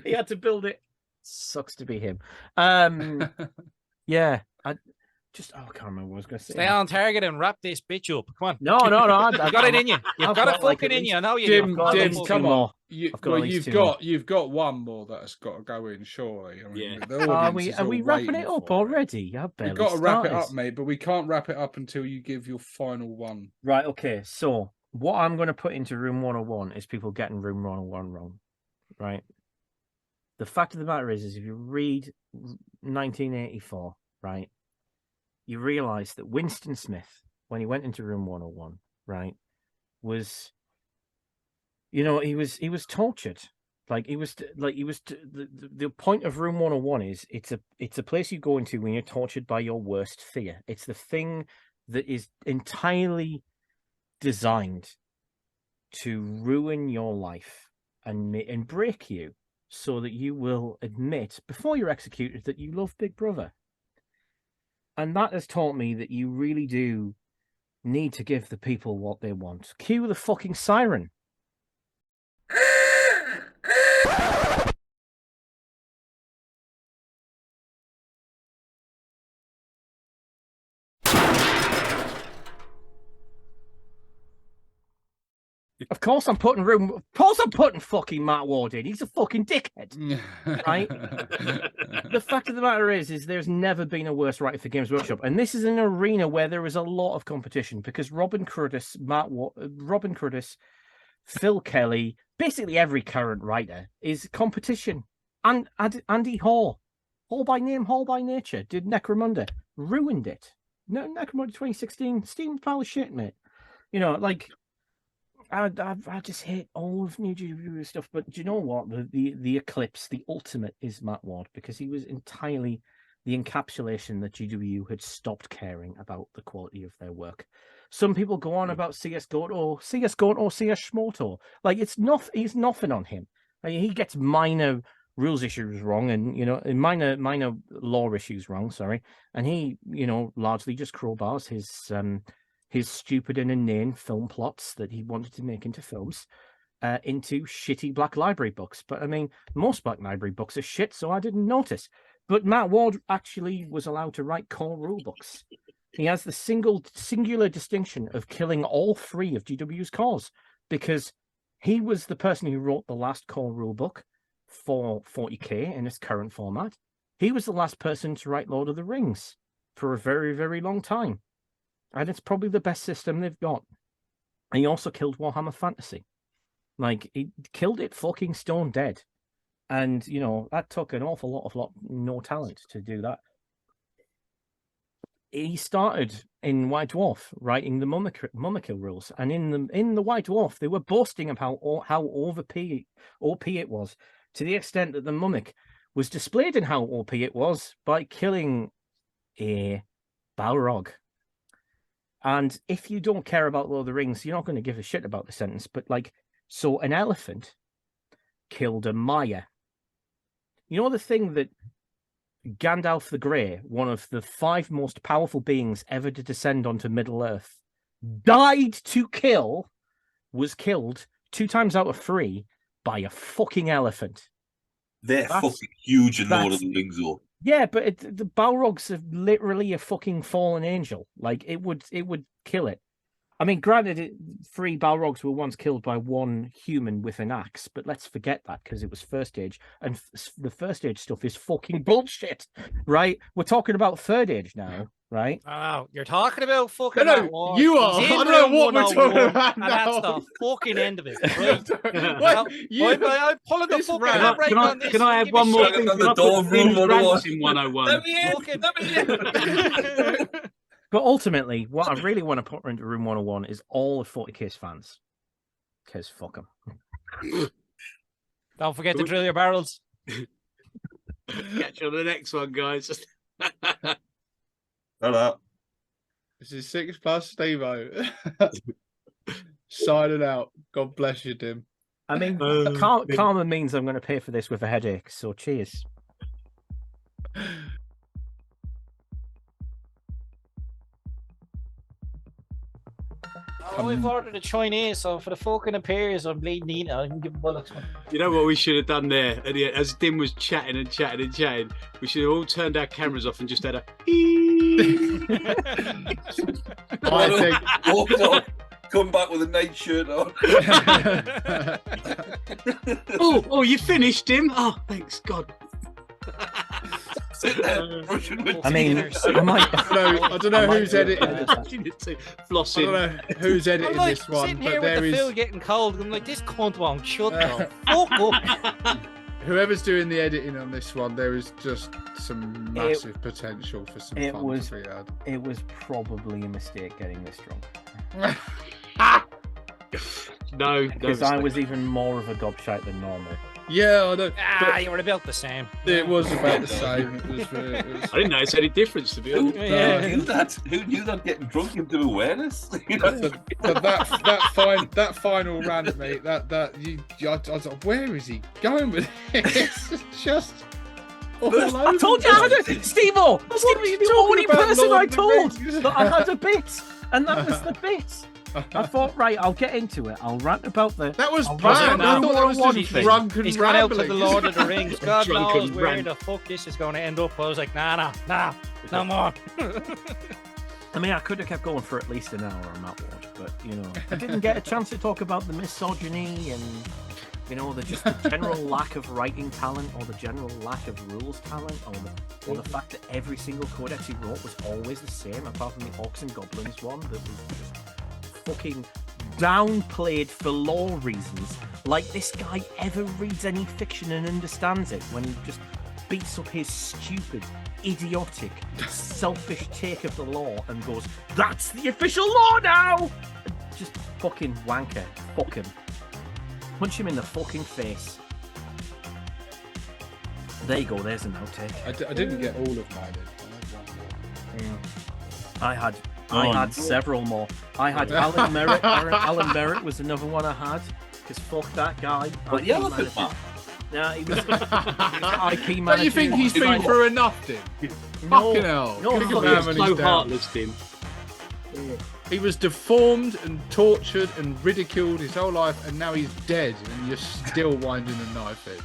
He had to build it. Sucks to be him. Yeah, I can't remember what I was going to say. Stay on target and wrap this bitch up. Come on. No. You got it in you. You've got it fucking in you. I know you Jim, do. come on. You've got one more that has got to go in, surely. I mean, are we wrapping it up already? We've got to wrap it up, mate, but we can't wrap it up until you give your final one. Right, okay. So what I'm going to put into Room 101 is people getting Room 101 wrong, right? The fact of the matter is if you read 1984, right, you realise that Winston Smith, when he went into Room 101, right, was, he was tortured. The point of Room 101 is it's a place you go into when you're tortured by your worst fear. It's the thing that is entirely designed to ruin your life and break you so that you will admit before you're executed that you love Big Brother. And that has taught me that you really do need to give the people what they want. Cue the fucking siren. Of course I'm putting fucking Matt Ward in. He's a fucking dickhead, right? The fact of the matter is there's never been a worse writer for Games Workshop, and this is an arena where there is a lot of competition because Robin Curtis, Phil Kelly, basically every current writer is competition. And Andy Hall by name, Hall by nature, did Necromunda, ruined it. No, Necromunda 2016, steam pile of shit, mate. You know, like. I just hate all of new GW stuff, but do you know what? The Eclipse, the ultimate is Matt Ward, because he was entirely the encapsulation that GW had stopped caring about the quality of their work. Some people go on about CS Goat or CS Schmoto. Like, it's nothing on him. I mean, he gets minor rules issues wrong, and minor lore issues wrong. Sorry, and he largely just crowbars his stupid and inane film plots that he wanted to make into films into shitty Black Library books. But I mean, most Black Library books are shit, so I didn't notice. But Matt Ward actually was allowed to write core rule books. He has the singular distinction of killing all 3 of GW's cores, because he was the person who wrote the last core rule book for 40k in its current format. He was the last person to write Lord of the Rings for a very, very long time. And it's probably the best system they've got. And he also killed Warhammer Fantasy. Like, he killed it fucking stone dead. And, that took an awful lot of no talent to do that. He started in White Dwarf writing the Mummikill rules. And in the White Dwarf, they were boasting about how OP it was, to the extent that the Mummic was displayed in how OP it was by killing a Balrog. And if you don't care about Lord of the Rings, you're not going to give a shit about the sentence. But so an elephant killed a Maya. You know the thing that Gandalf the Grey, one of the 5 most powerful beings ever to descend onto Middle-earth, died to kill, was killed 2 times out of 3 by a fucking elephant. That's fucking huge in Lord of the Rings, though. Yeah, but the Balrogs are literally a fucking fallen angel. Like, it would kill it. I mean, granted, 3 Balrogs were once killed by 1 human with an axe, but let's forget that because it was First Age, and the First Age stuff is fucking bullshit, right? We're talking about Third Age now, right? Oh, you're talking about fucking. No, you are. I don't know what we're talking about now. And that's the fucking end of it, right? I'm pulling the fucking break on this. Can I have one more thing? The door rule in 101. But ultimately, what I really want to put into Room 101 is all of 40k's fans. Because fuck them. Don't forget to drill your barrels. Catch you on the next one, guys. Hello. This is 6+ Steve-O. Signing out. God bless you, Dim. I mean, karma means I'm going to pay for this with a headache, so cheers. We've ordered a Chinese, so for the fucking appears, I'm bleeding eating. I can give a bollocks. You know what we should have done there? As Dim was chatting, we should have all turned our cameras off and just had a. Come back with a night shirt on. oh, you finished, Dim? Oh, thanks God. I mean, I don't know who's editing this. Flossing. I don't know who's editing this one, sitting but here there with the is. Phil getting cold. I'm like, this cunt won't shut the fuck up. Whoever's doing the editing on this one, there is just some massive potential for some fun to be had. It was probably a mistake getting this drunk. No, because I was even more of a gobshite than normal. Yeah, I know. You were about the same. It was about the same. It was I didn't know it's any difference, to be honest. Who knew that getting drunk into awareness? But that final rant, mate. I was like, where is he going with this? It's just. I told you, Steve-O! You're the only person I told that I had a bit, and that was the bit. I thought, right, I'll get into it. I'll rant about the. That was bad. I thought that was just drunken He's gone out to the Lord of the Rings. God knows where the fuck this is going to end up. I was like, nah, no more. I mean, I could have kept going for at least an hour on that one, but I didn't get a chance to talk about the misogyny and the general lack of writing talent, or the general lack of rules talent, or the fact that every single codex he wrote was always the same, apart from the Orcs and Goblins one that was just fucking downplayed for lore reasons. Like this guy ever reads any fiction and understands it when he just beats up his stupid, idiotic, selfish take of the law and goes, "That's the official law now!" Just fucking wanker. Fuck him. Punch him in the fucking face. There you go, there's an outtake. I didn't get all of mine. I had several more. I had Alan Merritt. Alan Merritt was another one I had, because fuck that guy. But the elephant man. Yeah, he was IP manager. Don't you think he's been through enough, Tim? No, Fucking hell. no, Kick him fuck, down He's when so he's down. heartless, Tim. He was deformed and tortured and ridiculed his whole life, and now he's dead, and you're still winding a knife in.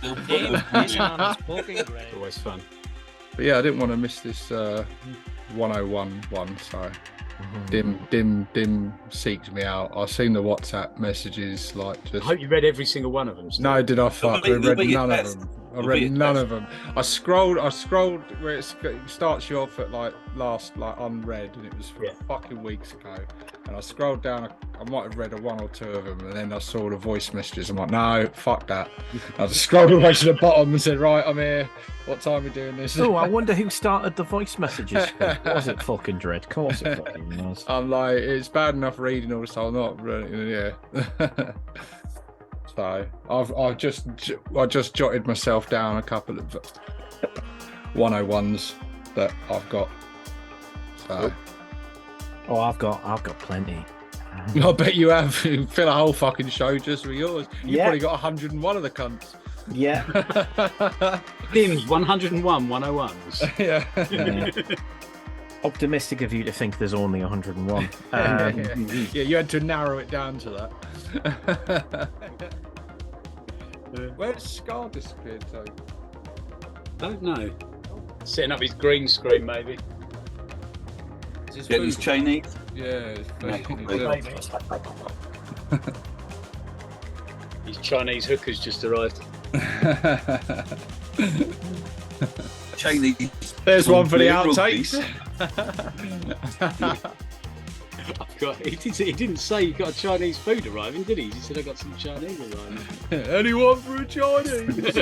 Always fun. But yeah, I didn't want to miss this 101 one, so Dim seeked me out. I've seen the WhatsApp messages, like I just. hope you read every single one of them. Steve. No, did I fuck? I read none of them. I read none of them. I scrolled where it starts you off at like last unread, and it was from fucking weeks ago. And I scrolled down. I might have read one or two of them, and then I saw the voice messages. I'm like, no, fuck that. I just scrolled all the way to the bottom and said, right, I'm here. What time are we doing this? Oh, I wonder who started the voice messages. Was it fucking Dread? Of course it fucking was. I'm like, it's bad enough reading all this. I'm not really, yeah. So I just jotted myself down a couple of 101s that I've got. So I've got plenty. I bet you have. You fill a whole fucking show just for yours. You've probably got 101 of the cunts. Yeah. Tim's 101 101s. Yeah. Optimistic of you to think there's only 101. Yeah, you had to narrow it down to that. Where's Scar disappeared to? Don't know. Setting up his green screen, maybe. Getting his Chinese. Yeah. His Chinese hookers just arrived. Chinese. There's one for the outtakes. He didn't say he got a Chinese food arriving, did he? He said I got some Chinese arriving. Anyone for a Chinese?